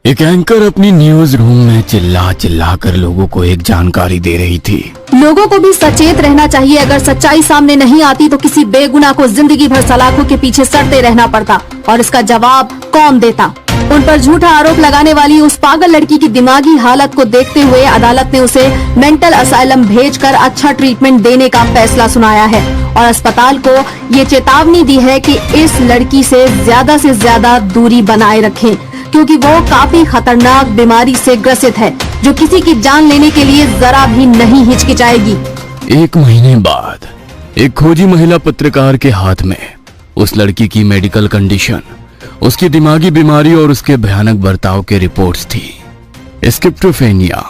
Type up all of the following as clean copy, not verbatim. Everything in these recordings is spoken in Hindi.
एक एंकर अपनी न्यूज रूम में चिल्ला चिल्ला कर लोगों को एक जानकारी दे रही थी। लोगों को भी सचेत रहना चाहिए। अगर सच्चाई सामने नहीं आती तो किसी बेगुनाह को जिंदगी भर सलाखों के पीछे सड़ते रहना पड़ता, और इसका जवाब कौन देता। उन पर झूठा आरोप लगाने वाली उस पागल लड़की की दिमागी हालत को देखते हुए अदालत ने उसे मेंटल असाइलम भेजकर अच्छा ट्रीटमेंट देने का फैसला सुनाया है, और अस्पताल को ये चेतावनी दी है कि इस लड़की से ज्यादा दूरी बनाए रखें, क्योंकि वो काफी खतरनाक बीमारी से ग्रसित है जो किसी की जान लेने के लिए जरा भी नहीं हिचकिचाएगी। 1 महीने बाद एक खोजी महिला पत्रकार के हाथ में उस लड़की की मेडिकल कंडीशन, उसकी दिमागी बीमारी और उसके भयानक बर्ताव के रिपोर्ट्स थी। स्किज़ोफ्रेनिया,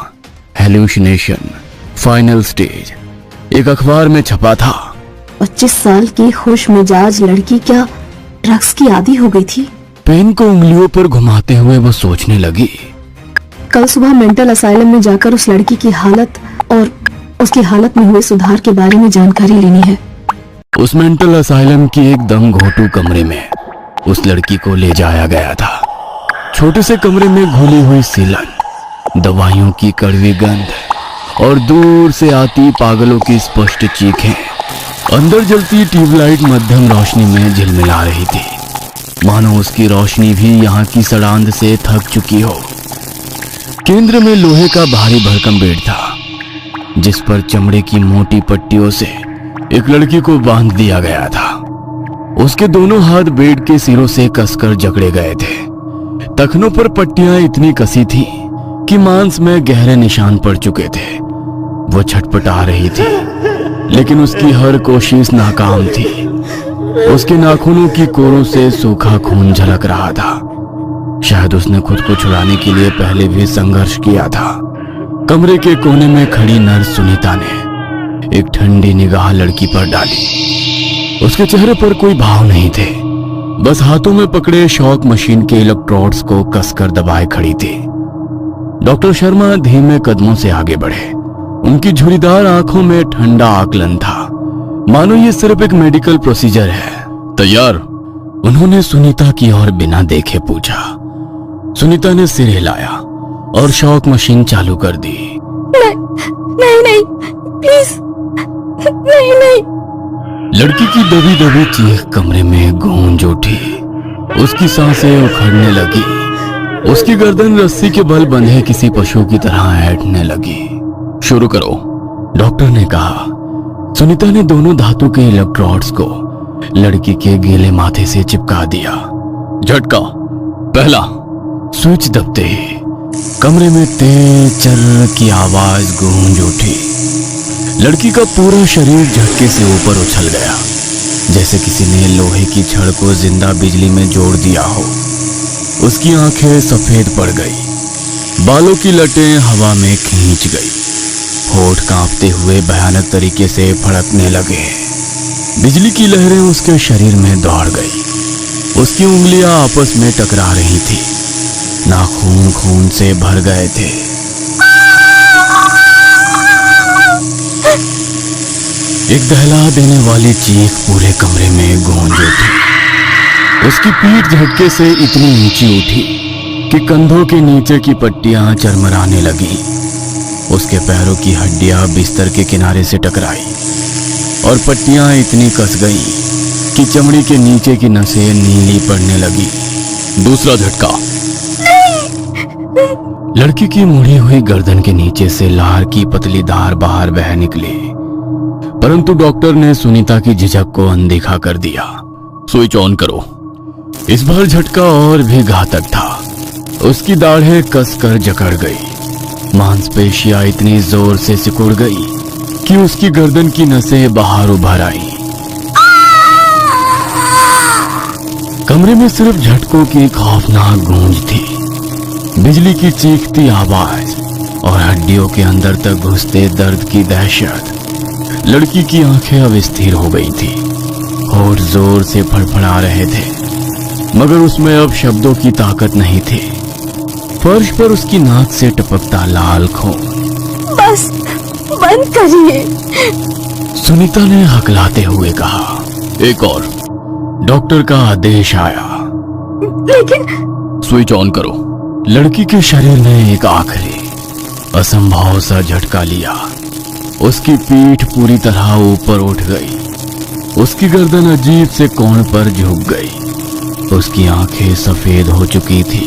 हेलुसिनेशन, फाइनल स्टेज, एक अखबार में छपा था। 25 साल की खुश मिजाज लड़की क्या ड्रग्स की आदी हो गई थी? पेन को उंगलियों पर घुमाते हुए वो सोचने लगी। कल सुबह मेंटल असाइलम में जाकर उस लड़की की हालत और उसकी हालत में हुए सुधार के बारे में जानकारी लेनी है। उस मेंटल असाइलम की एकदम घोटू कमरे में उस लड़की को ले जाया गया था। छोटे से कमरे में घुली हुई सीलन, दवाइयों की कड़वी गंध और दूर से आती पागलों की स्पष्ट चीखें। अंदर जलती ट्यूबलाइट मध्यम रोशनी में झिलमिला रही थी, मानो उसकी रोशनी भी यहाँ की सड़ांध से थक चुकी हो। केंद्र में लोहे का भारी भरकम बेड था, जिस पर चमड़े की मोटी पट्टियों से एक लड़की को बांध दिया गया था। उसके दोनों हाथ बेड के सिरों से कसकर जकड़े गए थे। टखनों पर पट्टियां इतनी कसी थी कि मांस में गहरे निशान पड़ चुके थे। वो छटपटा रही थी, लेकिन उसकी हर कोशिश नाकाम थी। उसके नाखूनों की कोरों से सूखा खून झलक रहा था। शायद उसने खुद को छुड़ाने के लिए पहले भी संघर्ष किया था। कमरे के कोने में खड़ी नर्स सुनीता ने एक ठंडी निगाह लड़की पर डाली। उसके चेहरे पर कोई भाव नहीं थे, बस हाथों में पकड़े शॉक मशीन के इलेक्ट्रोड्स को कसकर दबाए खड़ी थी। डॉक्टर शर्मा धीमे कदमों से आगे बढ़े। उनकी झुर्रीदार आंखों में ठंडा आकलन था, मानो ये सिर्फ एक मेडिकल प्रोसीजर है। तैयार? उन्होंने सुनीता की ओर बिना देखे पूछा। सुनीता ने सिर हिलाया और शॉक मशीन चालू कर दी। नहीं प्लीज, नहीं। लड़की की दबी दबी चीख कमरे में गूंज उठी। उसकी सांसें उखड़ने लगी। उसकी गर्दन रस्सी के बल बंधे किसी पशु की तरह ऐंठने लगी। शुरू करो, डॉक्टर ने कहा। सुनीता ने दोनों धातु के इलेक्ट्रोड्स को लड़की के गीले माथे से चिपका दिया। झटका पहला। स्विच दबते ही कमरे में तेज चर्र की आवाज गूंज उठी। लड़की का पूरा शरीर झटके से ऊपर उछल गया, जैसे किसी ने लोहे की छड़ को जिंदा बिजली में जोड़ दिया हो। उसकी आंखें सफेद पड़ गई, बालों की लटें हवा में खींच गई, होठ कांपते हुए भयानक तरीके से फड़कने लगे। बिजली की लहरें उसके शरीर में दौड़ गई। उसकी उंगलियां आपस में टकरा रही थी, नाखून खून से भर गए थे। एक दहला देने वाली चीख पूरे कमरे में गूंज उठी। उसकी पीठ झटके से इतनी ऊंची उठी कि कंधों के नीचे की पट्टियां चरमराने लगी। उसके पैरों की हड्डियां बिस्तर के किनारे से टकराई और पट्टियां इतनी कस गईं कि चमड़ी के नीचे की नसें नीली पड़ने लगी। दूसरा झटका। लड़की की मुड़ी हुई गर्दन के नीचे से लार की पतली धार बाहर बह निकली, परंतु डॉक्टर ने सुनीता की झिझक को अनदेखा कर दिया। स्विच ऑन करो। इस बार झटका और भी घातक था। उसकी दाढ़ें कसकर जकड़ गई, मांसपेशियां इतनी जोर से सिकुड़ गई कि उसकी गर्दन की नसें बाहर उभर आई। कमरे में सिर्फ झटकों की खौफनाक गूंज थी, बिजली की चीखती आवाज और हड्डियों के अंदर तक घुसते दर्द की दहशत। लड़की की आंखें अब स्थिर हो गई थी, होठ जोर से फड़फड़ा रहे थे, मगर उसमें अब शब्दों की ताकत नहीं थी। फर्श पर उसकी नाक से टपकता लाल खून। बस बंद करिए, सुनीता ने हकलाते हुए कहा। एक और। डॉक्टर का आदेश आया। लेकिन स्विच ऑन करो। लड़की के शरीर ने एक आखिरी असंभव सा झटका लिया। उसकी पीठ पूरी तरह ऊपर उठ गई, उसकी गर्दन अजीब से कोण पर झुक गई, उसकी आंखें सफेद हो चुकी थी,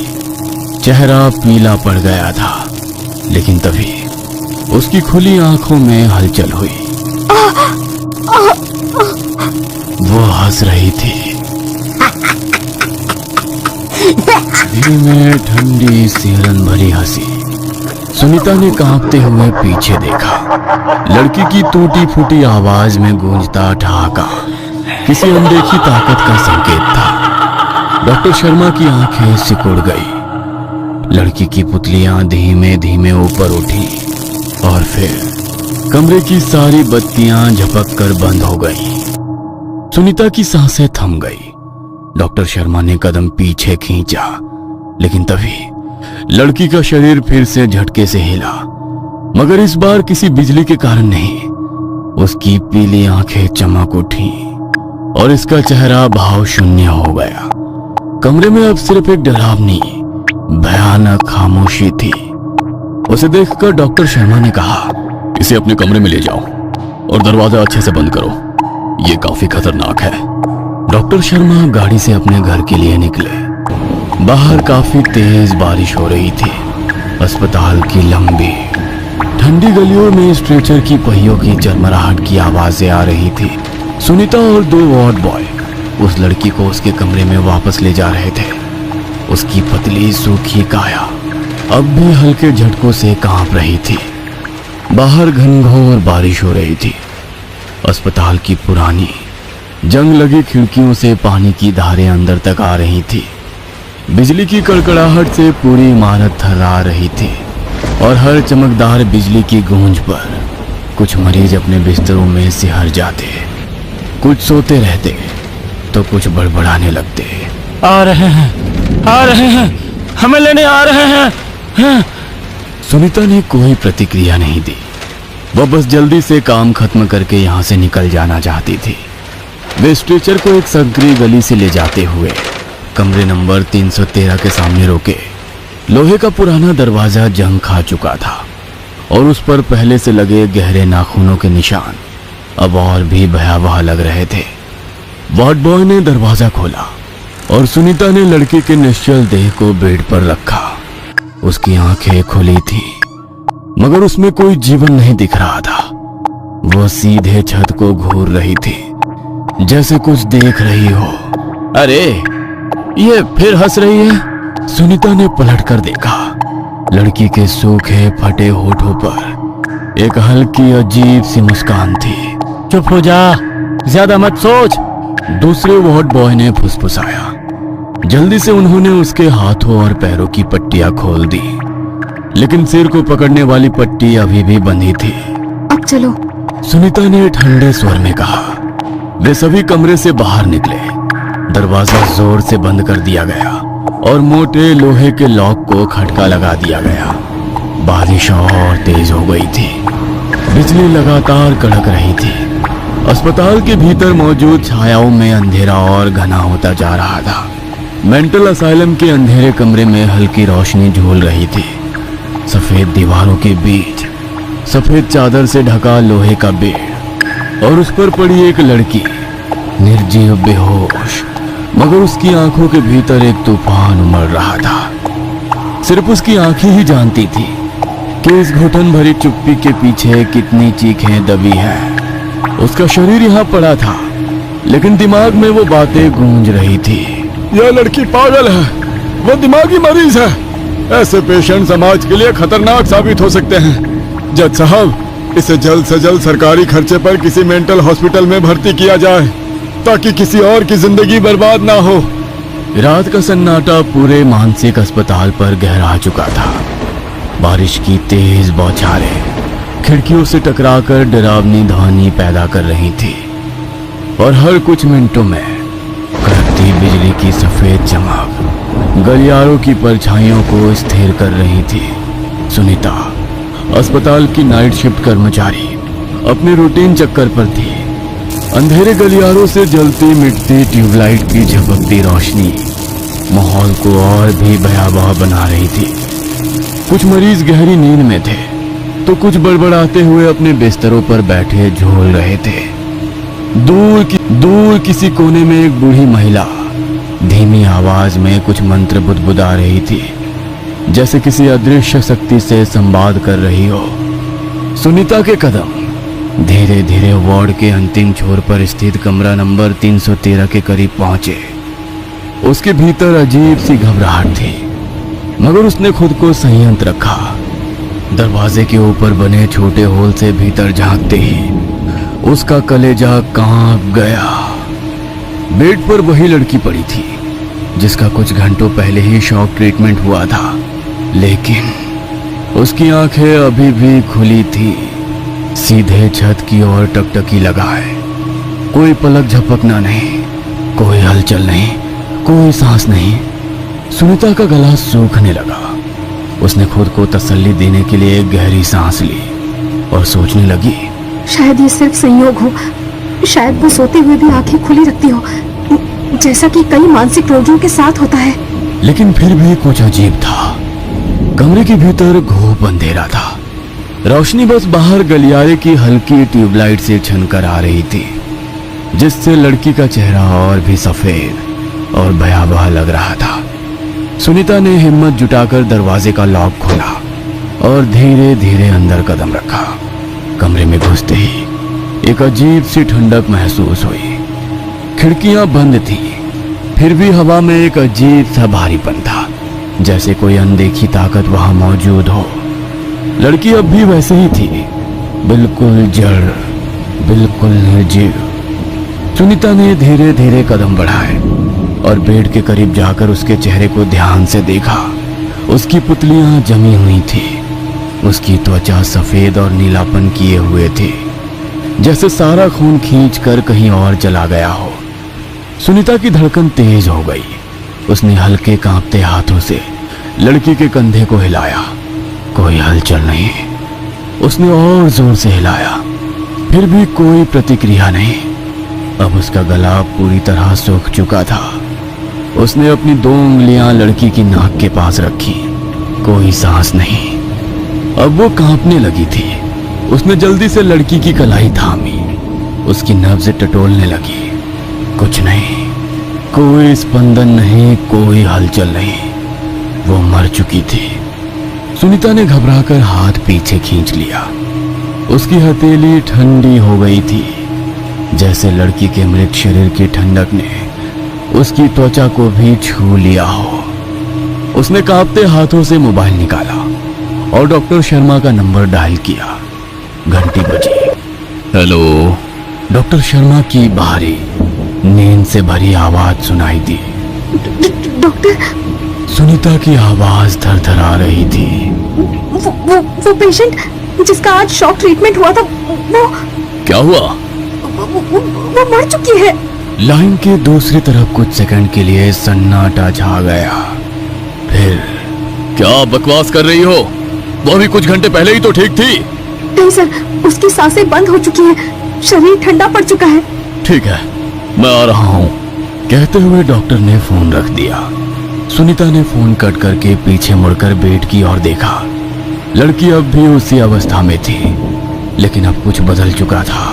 चेहरा पीला पड़ गया था। लेकिन तभी उसकी खुली आंखों में हलचल हुई। वो हंस रही थी, धीमे ठंडी सिहरन भरी हंसी। सुनीता ने कांपते हुए पीछे देखा। लड़की की टूटी फूटी आवाज में गूंजता ठहाका किसी अनदेखी ताकत का संकेत था। डॉक्टर शर्मा की आंखें सिकुड़ गई। लड़की की पुतलियां धीमे धीमे ऊपर उठी और फिर कमरे की सारी बत्तियां झपक कर बंद हो गईं। सुनीता की सांसें थम गई। डॉक्टर शर्मा ने कदम पीछे खींचा, लेकिन तभी लड़की का शरीर फिर से झटके से हिला, मगर इस बार किसी बिजली के कारण नहीं। उसकी पीली आंखें चमक उठी और इसका चेहरा भाव शून्य हो गया। कमरे में अब सिर्फ एक डरावनी भयानक खामोशी थी। उसे देखकर डॉक्टर शर्मा ने कहा, इसे अपने कमरे में ले जाओ और दरवाजा अच्छे से बंद करो, ये काफी खतरनाक है। डॉक्टर शर्मा गाड़ी से अपने घर के लिए निकले। बाहर काफी तेज बारिश हो रही थी। अस्पताल की लंबी ठंडी गलियों में स्ट्रेचर की पहियों की चरमराहट की आवाजें आ रही थी। सुनीता और 2 वार्ड बॉय उस लड़की को उसके कमरे में वापस ले जा रहे थे। उसकी पतली सूखी काया अब भी हल्के झटकों से कांप रही थी। बाहर घनघोर बारिश हो रही थी। अस्पताल की पुरानी जंग लगी खिड़कियों से पानी की धारें अंदर तक आ रही थी। बिजली की कड़कड़ाहट से पूरी इमारत थर्रा रही थी और हर चमकदार बिजली की गूंज पर कुछ मरीज अपने बिस्तरों में सिहर जाते, कुछ सोते रहते तो कुछ बड़बड़ाने लगते। आ रहे हैं, हमें लेने आ रहे हैं। सुनीता ने कोई प्रतिक्रिया नहीं दी। वह बस जल्दी से काम खत्म करके यहाँ से निकल जाना चाहती थी। वे स्ट्रेचर को एक संकरी गली से ले जाते हुए कमरे नंबर 313 के सामने रोके। लोहे का पुराना दरवाजा जंग खा चुका था और उस पर पहले से लगे गहरे नाखूनों के निशान अब और भी भयावह लग रहे थे। वार्ड बॉय ने दरवाजा खोला और सुनीता ने लड़के के निश्चल देह को बेड पर रखा। उसकी आंखें खुली थी, मगर उसमें कोई जीवन नहीं दिख रहा था। वह सीधे छत को घूर रही थी, जैसे कुछ देख रही हो। अरे, ये फिर हंस रही है। सुनीता ने पलटकर देखा। लड़की के सूखे फटे होठों पर एक हल्की अजीब सी मुस्कान थी। चुप हो जा, ज्यादा मत सोच। दूसरे वार्ड बॉय ने फुसफुसाया। जल्दी से उन्होंने उसके हाथों और पैरों की पट्टियां खोल दी, लेकिन सिर को पकड़ने वाली पट्टी अभी भी बंधी थी। अब चलो, सुनीता ने ठंडे स्वर में कहा। वे सभी कमरे से बाहर निकले। दरवाजा जोर से बंद कर दिया गया और मोटे लोहे के लॉक को खटका लगा दिया गया। बारिश और तेज हो गई थी। बिजली लगातार कड़क रही थी। अस्पताल के भीतर मौजूद छायाओं में अंधेरा और घना होता जा रहा था। मेंटल असाइलम के अंधेरे कमरे में हल्की रोशनी झूल रही थी। सफेद दीवारों के बीच सफेद चादर से ढका लोहे का बेड और उस पर पड़ी एक लड़की, निर्जीव बेहोश, मगर उसकी आंखों के भीतर एक तूफान उमड़ रहा था। सिर्फ उसकी आंखें ही जानती थी कि इस घुटन भरी चुप्पी के पीछे कितनी चीखें दबी हैं। उसका शरीर यहाँ पड़ा था, लेकिन दिमाग में वो बातें गूंज रही थी। यह लड़की पागल है, वो दिमागी मरीज है। ऐसे पेशेंट समाज के लिए खतरनाक साबित हो सकते हैं। जज साहब, इसे जल्द से जल्द सरकारी खर्चे पर किसी मेंटल हॉस्पिटल में भर्ती किया जाए, ताकि किसी और की जिंदगी बर्बाद ना हो। रात का सन्नाटा पूरे मानसिक अस्पताल पर गहरा चुका था। बारिश की तेज बौछारें खिड़कियों से टकराकर डरावनी ध्वनि पैदा कर रही थी और हर कुछ मिनटों में कड़कती बिजली की सफेद चमक गलियारों की परछाइयों को स्थिर कर रही थी। सुनीता, अस्पताल की नाइट शिफ्ट कर्मचारी, अपने रूटीन चक्कर पर थी। अंधेरे गलियारों से जलती मिटती ट्यूबलाइट की झपकती रोशनी माहौल को और भी भयावह बना रही थी। कुछ मरीज गहरी नींद में थे तो कुछ बड़बड़ाते हुए अपने बिस्तरों पर बैठे झोल रहे थे। दूर किसी कोने में एक बूढ़ी महिला धीमी आवाज में कुछ मंत्र बुदबुदा रही थी, जैसे किसी अदृश्य शक्ति से संवाद कर रही हो। सुनीता के कदम धीरे धीरे वार्ड के अंतिम छोर पर स्थित कमरा नंबर 313 के करीब पहुंचे। उसके भीतर अजीब सी घबराहट थी, मगर उसने खुद को संयत रखा। दरवाजे के ऊपर बने छोटे होल से भीतर झांकते ही उसका कलेजा कांप गया। बेड पर वही लड़की पड़ी थी जिसका कुछ घंटों पहले ही शॉक ट्रीटमेंट हुआ था, लेकिन उसकी आंखें अभी भी खुली थी, सीधे छत की ओर टकटकी लगाए। कोई पलक झपकना नहीं, कोई हलचल नहीं, कोई सांस नहीं। सुनीता का गला सूखने लगा। उसने खुद को तसल्ली देने के लिए एक गहरी सांस ली और सोचने लगी, शायद ये सिर्फ संयोग हो, शायद वो सोते हुए भी आंखें खुली रखती हो, जैसा कि कई मानसिक रोगियों के साथ होता है। लेकिन फिर भी कुछ अजीब था। कमरे के भीतर घोर अंधेरा था। रोशनी बस बाहर गलियारे की हल्की ट्यूबलाइट से छनकर आ रही थी, जिससे लड़की का चेहरा और भी सफेद और भयावह लग रहा था। सुनीता ने हिम्मत जुटाकर दरवाजे का लॉक खोला और धीरे धीरे अंदर कदम रखा। कमरे में घुसते ही एक अजीब सी ठंडक महसूस हुई। खिड़कियां बंद थी, फिर भी हवा में एक अजीब सा भारीपन था, जैसे कोई अनदेखी ताकत वहां मौजूद हो। लड़की अब भी वैसे ही थी, बिल्कुल जड़, बिल्कुल निर्जीव। सुनीता ने धीरे धीरे कदम बढ़ाए और बेड के करीब जाकर उसके चेहरे को ध्यान से देखा। उसकी पुतलियां जमी हुई थी, उसकी त्वचा सफेद और नीलापन किए हुए थी, जैसे सारा खून खींच कर कहीं और चला गया हो। सुनीता की धड़कन तेज हो गई। उसने हल्के कांपते हाथों से लड़की के कंधे को हिलाया। कोई हलचल नहीं। उसने और जोर से हिलाया, फिर भी कोई प्रतिक्रिया नहीं। अब उसका गला पूरी तरह सूख चुका था। उसने अपनी 2 उंगलियां लड़की की नाक के पास रखी। कोई सांस नहीं। अब वो कांपने लगी थी। उसने जल्दी से लड़की की कलाई थामी। उसकी नब्ज टटोलने लगी। कुछ नहीं, कोई स्पंदन नहीं, कोई हलचल नहीं। वो मर चुकी थी। सुनीता ने घबराकर हाथ पीछे खींच लिया। उसकी हथेली ठंडी हो गई थी, जैसे लड़की के मृत शरीर की ठंडक ने उसकी त्वचा को भी छू लिया हो। उसने कांपते हाथों से मोबाइल निकाला और डॉक्टर शर्मा का नंबर डायल किया। घंटी बजी। हेलो। डॉक्टर शर्मा की बाहरी नींद से भरी आवाज सुनाई दी। डॉक्टर। सुनीता की आवाज थरथरा रही थी। वो पेशेंट जिसका आज शॉक ट्रीटमेंट हुआ था, वो क्या हुआ? वो मर चुकी है। लाइन के दूसरी तरफ कुछ सेकंड के लिए सन्नाटा छा गया। फिर क्या बकवास कर रही हो? वो अभी कुछ घंटे पहले ही तो ठीक थी। नहीं सर, उसकी सांसें बंद हो चुकी हैं, शरीर ठंडा पड़ चुका है। ठीक है, मैं आ रहा हूँ, कहते हुए डॉक्टर ने फोन रख दिया। सुनीता ने फोन कट करके पीछे मुड़कर बेड की ओर देखा। लड़की अब भी उसी अवस्था में थी, लेकिन अब कुछ बदल चुका था।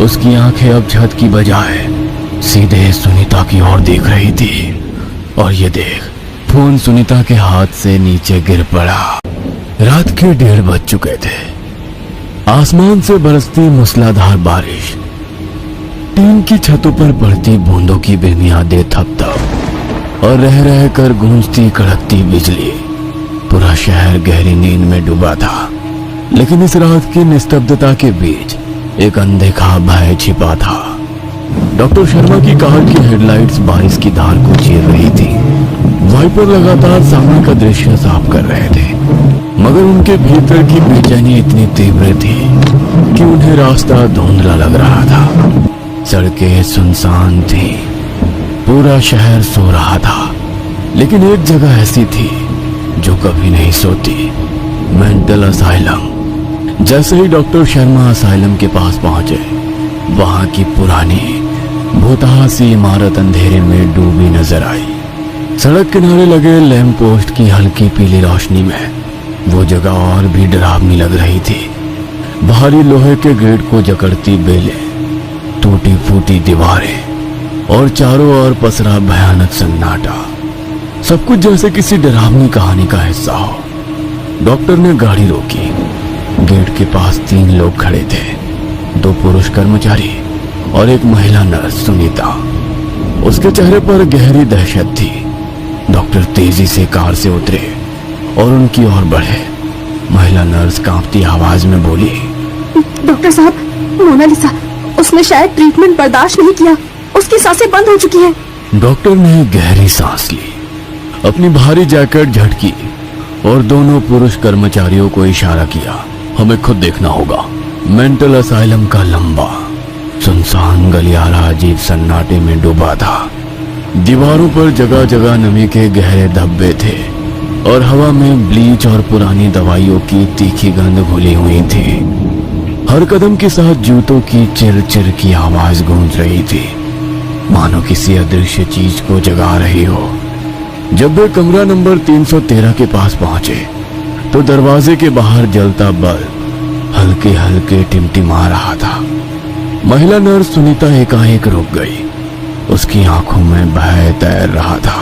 उसकी आंखें अब छत की बजाय सीधे सुनीता की ओर देख रही थी। और ये देख, फोन सुनीता के हाथ से नीचे गिर पड़ा। रात के 1:30 बज चुके थे। आसमान से बरसती मूसलाधार बारिश, टीन की छतों पर पड़ती बूंदों की बेमियादे थप-थप और रह रह कर गूंजती कड़कती बिजली। पूरा शहर गहरी नींद में डूबा था, लेकिन इस रात की निस्तब्धता के बीच एक अनदेखा भय छिपा था। डॉक्टर शर्मा की कार की हेडलाइट्स बारिश की धार को चीर रही थी। वाइपर लगातार सामने का दृश्य साफ कर रहे थे, मगर उनके भीतर की बेचैनी इतनी तीव्र थी कि उन्हें रास्ता धुंधला लग रहा था। सड़कें सुनसान थी, पूरा शहर सो रहा था, लेकिन एक जगह ऐसी थी जो कभी नहीं सोती, मेंटल असाइलम। जैसे ही डॉक्टर शर्मा असाइलम के पास पहुंचे, वहां की पुरानी भूतहा सी इमारत अंधेरे में डूबी नजर आई। सड़क किनारे लगे लैंप पोस्ट की हल्की पीली रोशनी में वो जगह और भी डरावनी लग रही थी। भारी लोहे के गेट को जकड़ती बेलें, टूटी फूटी दीवारें और चारों ओर पसरा भयानक सन्नाटा, सब कुछ जैसे किसी डरावनी कहानी का हिस्सा हो। डॉक्टर ने गाड़ी रोकी। गेट के पास 3 लोग खड़े थे, 2 पुरुष कर्मचारी और एक महिला नर्स सुनीता। उसके चेहरे पर गहरी दहशत थी। डॉक्टर तेजी से कार से उतरे और उनकी ओर बढ़े। महिला नर्स कांपती आवाज में बोली, डॉक्टर साहब, मोनालिसा, उसने शायद ट्रीटमेंट बर्दाश्त नहीं किया, उसकी सांसें बंद हो चुकी हैं। डॉक्टर ने गहरी सांस ली, अपनी भारी जैकेट झटकी और दोनों पुरुष कर्मचारियों को इशारा किया, हमें खुद देखना होगा। मेंटल असाइलम का लंबा सुनसान गलियारा अजीब सन्नाटे में डूबा था। दीवारों पर जगह जगह नमी के गहरे धब्बे थे और हवा में ब्लीच और पुरानी दवाइयों की तीखी गंध घुली हुई थी। हर कदम के साथ जूतों की चिर चिर की आवाज गूंज रही थी, मानो किसी अदृश्य चीज को जगा रही हो। जब वे कमरा नंबर 313 के पास पहुंचे तो दरवाजे के बाहर जलता बल्ब हल्के हल्के टिमटिमा रहा था। महिला नर्स सुनीता एकाएक रुक गई। उसकी आंखों में भय तैर रहा था।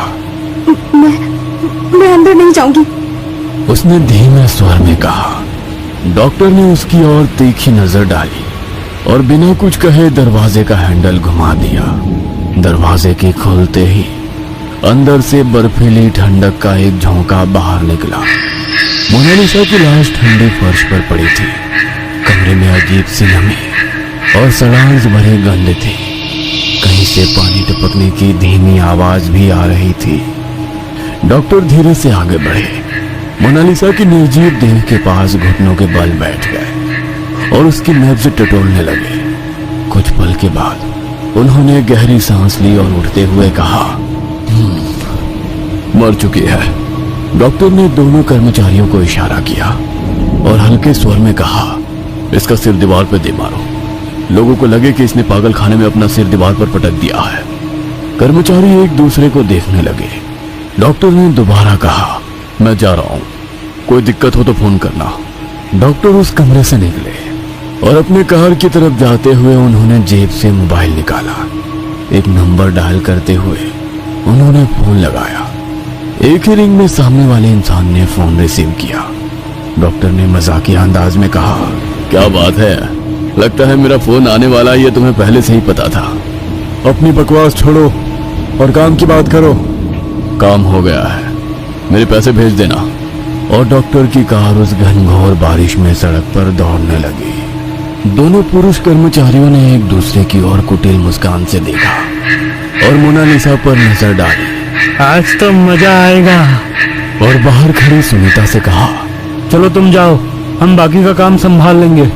मैं अंदर नहीं जाऊंगी, उसने धीमे स्वर में कहा। डॉक्टर ने उसकी ओर तीखी नजर डाली और बिना कुछ कहे दरवाजे का हैंडल घुमा दिया। दरवाजे के खुलते ही अंदर से बर्फीली ठंडक का एक झोंका बाहर निकला। मोनालिसा की लाश ठंडे फर्श पर पड़ी थी। कमरे में अजीब सी नमी और सड़ांस भरी गंध थी। कहीं से पानी टपकने की धीमी आवाज भी आ रही थी। डॉक्टर धीरे से आगे बढ़े। मोनालिसा की निर्जीव देह के पास घुटनों के बल बैठ गए और उसकी नब्ज टटोलने लगे। कुछ पल के बाद उन्होंने गहरी सांस ली और उठते हुए कहा, मर चुकी है। डॉक्टर ने दोनों कर्मचारियों को इशारा किया और हल्के स्वर में कहा, इसका सिर दीवार पर दे मारो, लोगों को लगे कि इसने पागल खाने में अपना सिर दीवार पर पटक दिया है। कर्मचारी एक दूसरे को देखने लगे। डॉक्टर ने दोबारा कहा, मैं जा रहा हूं, कोई दिक्कत हो तो फोन करना। डॉक्टर उस कमरे से निकले और अपने कार की तरफ जाते हुए उन्होंने जेब से मोबाइल निकाला। एक नंबर डायल करते हुए उन्होंने फोन लगाया। एक ही रिंग में सामने वाले इंसान ने फोन रिसीव किया। डॉक्टर ने मजाकिया अंदाज में कहा, क्या बात है, लगता है मेरा फोन आने वाला है, ये तुम्हें पहले से ही पता था। अपनी बकवास छोड़ो और काम की बात करो। काम हो गया है, मेरे पैसे भेज देना। और डॉक्टर की कार उस घनघोर बारिश में सड़क पर दौड़ने लगी। दोनों पुरुष कर्मचारियों ने एक दूसरे की ओर कुटिल मुस्कान से देखा और मोनालिसा पर नजर डाली। आज तो मजा आएगा। और बाहर खड़ी सुनीता से कहा, चलो तुम जाओ, हम बाकी का काम संभाल लेंगे।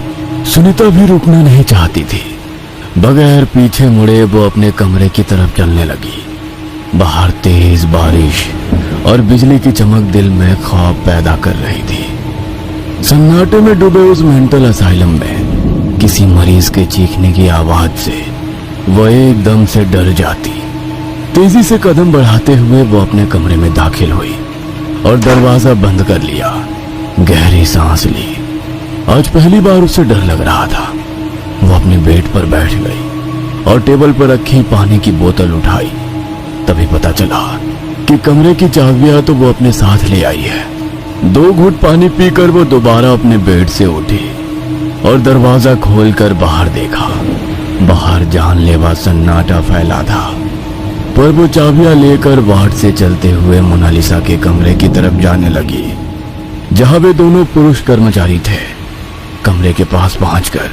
सुनीता भी रुकना नहीं चाहती थी। बगैर पीछे मुड़े वो अपने कमरे की तरफ चलने लगी। बाहर तेज बारिश और बिजली की चमक दिल में खौफ पैदा कर रही थी। सन्नाटे में डूबे उस मेंटल असाइलम में किसी मरीज के चीखने की आवाज से वो एकदम से डर जाती। तेजी से कदम बढ़ाते हुए वो अपने कमरे में दाखिल हुई और दरवाजा बंद कर लिया। गहरी सांस ली। आज पहली बार उसे डर लग रहा था। वो अपने बेड पर बैठ गई और टेबल पर रखी पानी की बोतल उठाई। तभी पता चला कि कमरे की चाबियां तो वो अपने साथ ले आई है। 2 घूंट पानी पीकर वो दोबारा अपने बेड से उठी और दरवाजा खोलकर बाहर देखा। बाहर जानलेवा सन्नाटा फैला था, पर वो चाबियां लेकर वार्ड से चलते हुए मोनालिसा के कमरे की तरफ जाने लगी, जहां वे दोनों पुरुष कर्मचारी थे। कमरे के पास पहुंचकर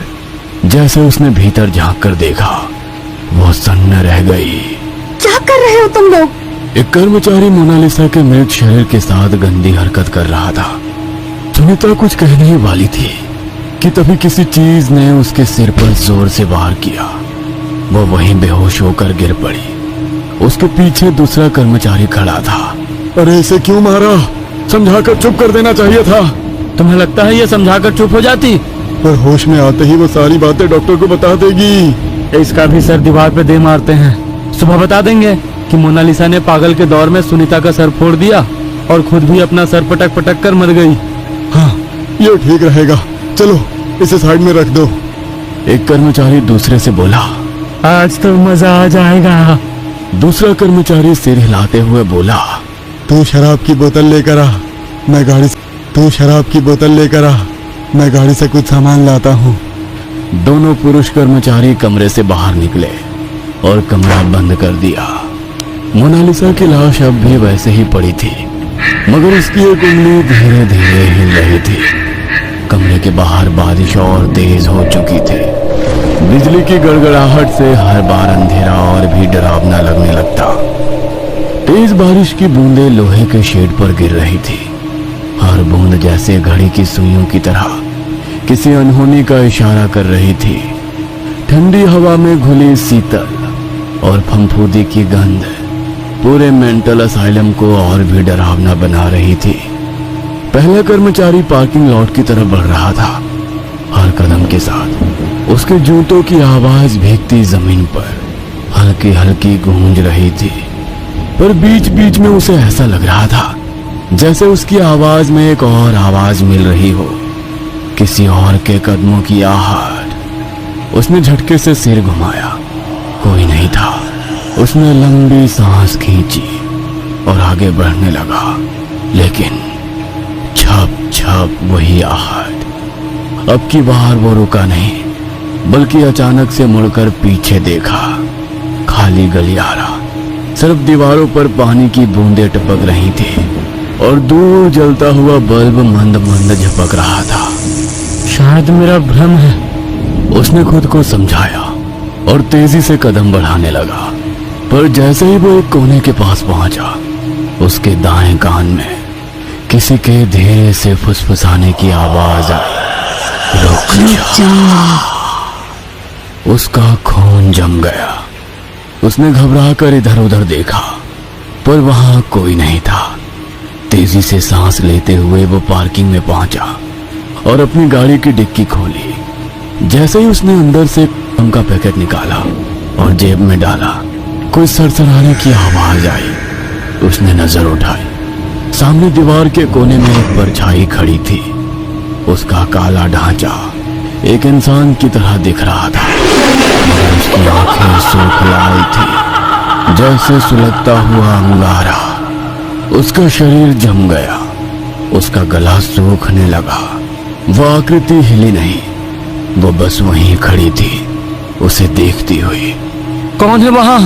जैसे उसने भीतर झांक कर देखा, वो सन्न रह गई। क्या कर रहे हो तुम लोग? एक कर्मचारी मोनालिसा के मृत शरीर के साथ गंदी हरकत कर रहा था। सुनीता कुछ कहने ही वाली थी कि तभी किसी चीज ने उसके सिर पर जोर से वार किया। वो वहीं बेहोश होकर गिर पड़ी। उसके पीछे दूसरा कर्मचारी खड़ा था। अरे इसे क्यों मारा? समझाकर चुप कर देना चाहिए था। तुम्हें लगता है ये समझाकर चुप हो जाती? पर होश में आते ही वो सारी बातें डॉक्टर को बता देगी। इसका भी सर दीवार पे दे मारते हैं, सुबह बता देंगे। कि मोनालिसा ने पागल के दौर में सुनीता का सर फोड़ दिया और खुद भी अपना सर पटक पटक कर मर गई। हाँ, ये ठीक रहेगा। चलो इसे साइड में रख दो। एक कर्मचारी दूसरे से बोला। आज तो मजा आ जाएगा। दूसरा कर्मचारी सिर हिलाते हुए बोला। तू शराब की बोतल लेकर आ, मैं गाड़ी से कुछ सामान लाता हूँ। दोनों पुरुष कर्मचारी कमरे से बाहर निकले और कमरा बंद कर दिया। मोनालिसा की लाश अब भी वैसे ही पड़ी थी, मगर उसकी एक उंगली धीरे धीरे हिल रही थी। कमरे के बाहर बारिश और तेज हो चुकी थी। बिजली की गड़गड़ाहट से हर बार अंधेरा और भी डरावना लगने लगता। तेज बारिश की बूंदें लोहे के शेड पर गिर रही थी। हर बूंद जैसे घड़ी की सुइयों की तरह किसी अनहोनी का इशारा कर रही थी। ठंडी हवा में घुली शीतल और फंफूदी की गंध पूरे मेंटल असाइलम को और भी डरावना बना रही थी। पहला कर्मचारी पार्किंग लॉट की तरफ बढ़ रहा था। हर कदम के साथ उसके जूतों की आवाज भीगती जमीन पर हल्की हल्की गूंज रही थी, पर बीच बीच में उसे ऐसा लग रहा था जैसे उसकी आवाज में एक और आवाज मिल रही हो, किसी और के कदमों की आहट। उसने झटके से सिर घुमाया, कोई नहीं था। उसने लंबी सांस खींची और आगे बढ़ने लगा, लेकिन छप छप वही आहट। अब की बार वो रुका नहीं, बल्कि अचानक से मुड़कर पीछे देखा। खाली गलियारा, सिर्फ दीवारों पर पानी की बूंदें टपक रही थी और दूर जलता हुआ बल्ब मंद मंद झपक रहा था। शायद मेरा भ्रम है, उसने खुद को समझाया और तेजी से कदम बढ़ाने लगा। पर जैसे ही वो एक कोने के पास पहुंचा, उसके दाएं कान में किसी के धीरे से फुसफुसाने की आवाज आई, रुक जा। उसका खून जम गया। उसने घबराकर इधर उधर देखा, पर वहां कोई नहीं था। तेजी से सांस लेते हुए वो पार्किंग में पहुंचा और अपनी गाड़ी की डिक्की खोली। जैसे ही उसने अंदर से कम का पैकेट निकाला और जेब में डाला, कोई सरसराने की आवाज आई। उसने नजर उठाई, सामने दीवार के कोने में एक परछाई खड़ी थी। उसका काला ढांचा एक इंसान की तरह दिख रहा था, मगर उसकी आंखें सूख लाल थी जैसे सुलगता हुआ अंगारा। उसका शरीर जम गया, उसका गला सूखने लगा। वह आकृति हिली नहीं, वो बस वहीं खड़ी थी, उसे देखती हुई। कौन है वहां?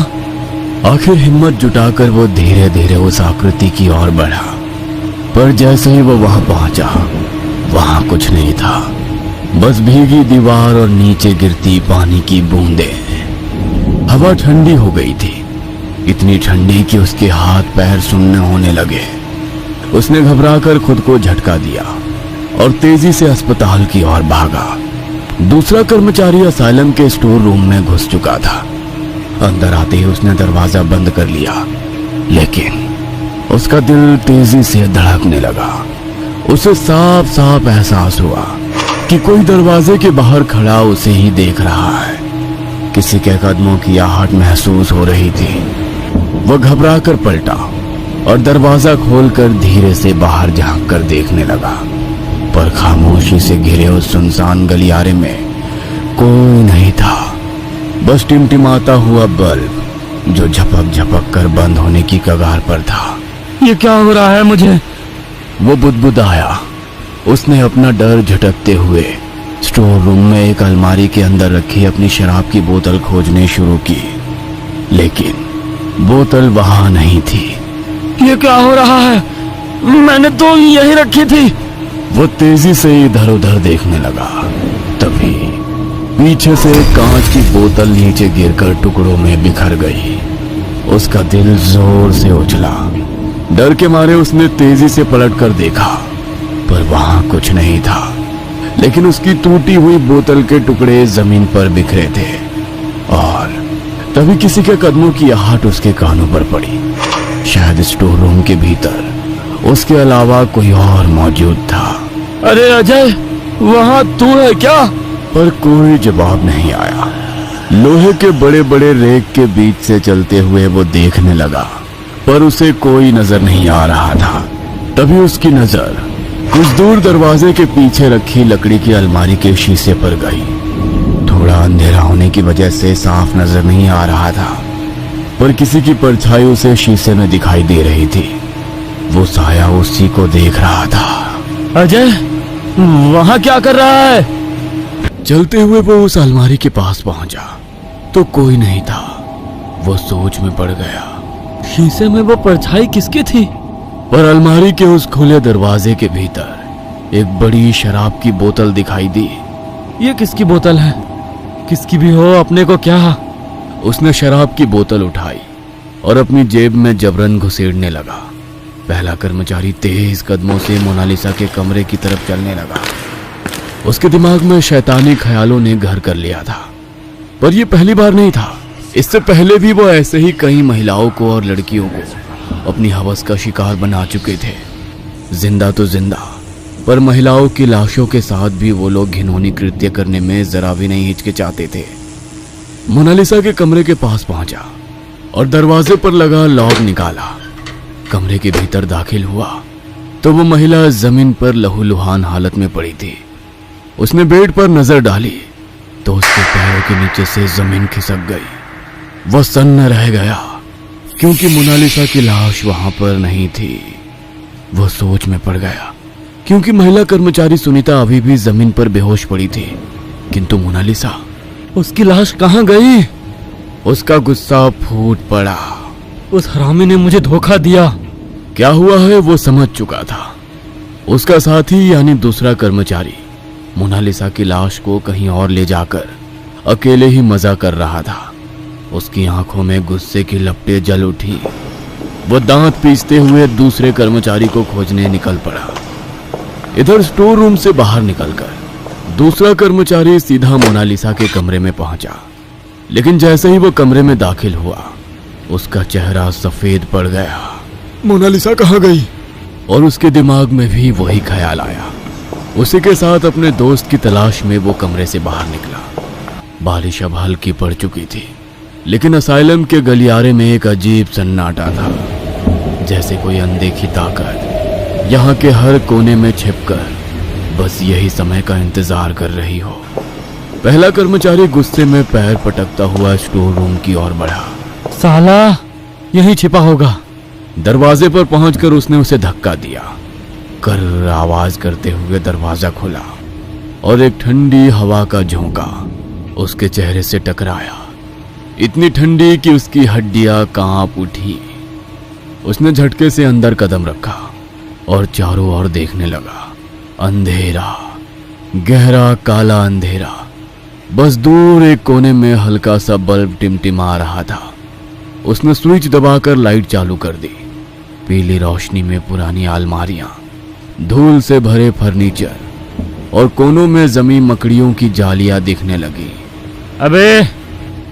आखिर हिम्मत जुटाकर वो धीरे धीरे उस आकृति की ओर बढ़ा, पर जैसे ही वो वहां पहुंचा, वहां कुछ नहीं था, बस भीगी दीवार और नीचे गिरती पानी की बूंदें। हवा ठंडी हो गई थी, इतनी ठंडी कि उसके हाथ पैर सुन्ने होने लगे। उसने घबराकर खुद को झटका दिया और तेजी से अस्पताल की ओर भागा। दूसरा कर्मचारी असाइलम के स्टोर रूम में घुस चुका था। अंदर आते ही उसने दरवाजा बंद कर लिया, लेकिन उसका दिल तेजी से धड़कने लगा। उसे साफ साफ एहसास हुआ कि कोई दरवाजे के बाहर खड़ा उसे ही देख रहा है। किसी के कदमों की आहट महसूस हो रही थी। वह घबरा कर पलटा और दरवाजा खोलकर धीरे से बाहर झांक कर देखने लगा, पर खामोशी से घिरे उस सुनसान गलियारे में कोई नहीं था। बस टिमटिमाता हुआ बल्ब जो झपक झपक कर बंद होने की कगार पर था। ये क्या हो रहा है मुझे? वो बुदबुदाया। उसने अपना डर झटकते हुए स्टोर रूम में एक अलमारी के अंदर रखी अपनी शराब की बोतल खोजने शुरू की, लेकिन बोतल वहां नहीं थी। ये क्या हो रहा है? मैंने तो यही रखी थी। वो तेजी से इधर उधर देखने लगा। तभी पीछे से एक कांच की बोतल नीचे गिरकर टुकड़ों में बिखर गई। उसका दिल जोर से उछला। डर के मारे उसने तेजी से पलटकर देखा, पर वहां कुछ नहीं था, लेकिन उसकी टूटी हुई बोतल के टुकड़े जमीन पर बिखरे थे। और तभी किसी के कदमों की आहट उसके कानों पर पड़ी। शायद स्टोर रूम के भीतर उसके अलावा कोई और मौजूद था। अरे अजय, वहां तू है क्या? पर कोई जवाब नहीं आया, लोहे के बड़े बड़े रेक के बीच से चलते हुए वो देखने लगा, पर उसे कोई नजर नहीं आ रहा था। तभी उसकी नजर कुछ दूर दरवाजे के पीछे रखी लकड़ी की अलमारी के शीशे पर गई। थोड़ा अंधेरा होने की वजह से साफ नजर नहीं आ रहा था, पर किसी की परछाई उसे शीशे में दिखाई दे रही थी। वो साया उसी को देख रहा था। अजय, वहां क्या कर रहा है? चलते हुए वो उस अलमारी के पास पहुंचा तो कोई नहीं था। वो सोच में पड़ गया। शीशे में वो परछाई किसकी थी? पर अलमारी के उस खुले दरवाजे के भीतर एक बड़ी शराब की बोतल दिखाई दी। ये किसकी बोतल है? किसकी भी हो, अपने को क्या? उसने शराब की बोतल उठाई और अपनी जेब में जबरन घुसेड़ने लगा। पहला कर्मचारी तेज कदमों से मोनालिसा के कमरे की तरफ चलने लगा। उसके दिमाग में शैतानी ख्यालों ने घर कर लिया था, पर यह पहली बार नहीं था। इससे पहले भी वो ऐसे ही कई महिलाओं को और लड़कियों को अपनी हवस का शिकार बना चुके थे। जिंदा तो जिंदा, पर महिलाओं की लाशों के साथ भी वो लोग घिनौनी कृत्य करने में जरा भी नहीं हिचकिचाते थे। मोनालिसा के कमरे के पास पहुंचा और दरवाजे पर लगा लॉक निकाला। कमरे के भीतर दाखिल हुआ तो वो महिला जमीन पर लहूलुहान हालत में पड़ी थी। उसने बेड पर नजर डाली तो उसके पैरों के नीचे से जमीन खिसक गई। वह सन्न रह गया क्योंकि मोनालिसा की लाश वहां पर नहीं थी। वह सोच में पड़ गया क्योंकि महिला कर्मचारी सुनीता अभी भी जमीन पर बेहोश पड़ी थी, किंतु मोनालिसा, उसकी लाश कहाँ गई? उसका गुस्सा फूट पड़ा। उस हरामी ने मुझे धोखा दिया। क्या हुआ है वो समझ चुका था। उसका साथी यानी दूसरा कर्मचारी मोनालिसा की लाश को कहीं और ले जाकर अकेले ही मजा कर रहा था। उसकी आंखों में गुस्से की लपटें जल उठी। वो दांत पीसते हुए दूसरे कर्मचारी को खोजने निकल पड़ा। इधर स्टोर रूम से बाहर निकलकर दूसरा कर्मचारी सीधा मोनालिसा के कमरे में पहुंचा, लेकिन जैसे ही वो कमरे में दाखिल हुआ उसका चेहरा सफेद पड़ गया। मोनालिसा कहाँ गई? और उसके दिमाग में भी वही ख्याल आया। उसी के साथ अपने दोस्त की तलाश में वो कमरे से बाहर निकला। बारिश अब हल्की पड़ चुकी थी, लेकिन असाइलम के गलियारे में एक अजीब सन्नाटा था, जैसे कोई अनदेखी ताकत यहाँ के हर कोने में छिपकर बस यही समय का इंतजार कर रही हो। पहला कर्मचारी गुस्से में पैर पटकता हुआ स्टोर रूम की ओर बढ़ा। साला यहीं छिपा होगा। दरवाजे पर पहुंचकर उसने उसे धक्का दिया। कर आवाज करते हुए दरवाजा खुला और एक ठंडी हवा का झोंका उसके चेहरे से टकराया। इतनी ठंडी कि उसकी हड्डियां कांप उठी। उसने झटके से अंदर कदम रखा और चारों ओर देखने लगा। अंधेरा, गहरा काला अंधेरा। बस दूर एक कोने में हल्का सा बल्ब टिमटिमा रहा था। उसने स्विच दबाकर लाइट चालू कर दी। पीली रोशनी में पुरानी अलमारियां, धूल से भरे फर्नीचर और कोनों में जमी मकड़ियों की जालियां दिखने लगी। अबे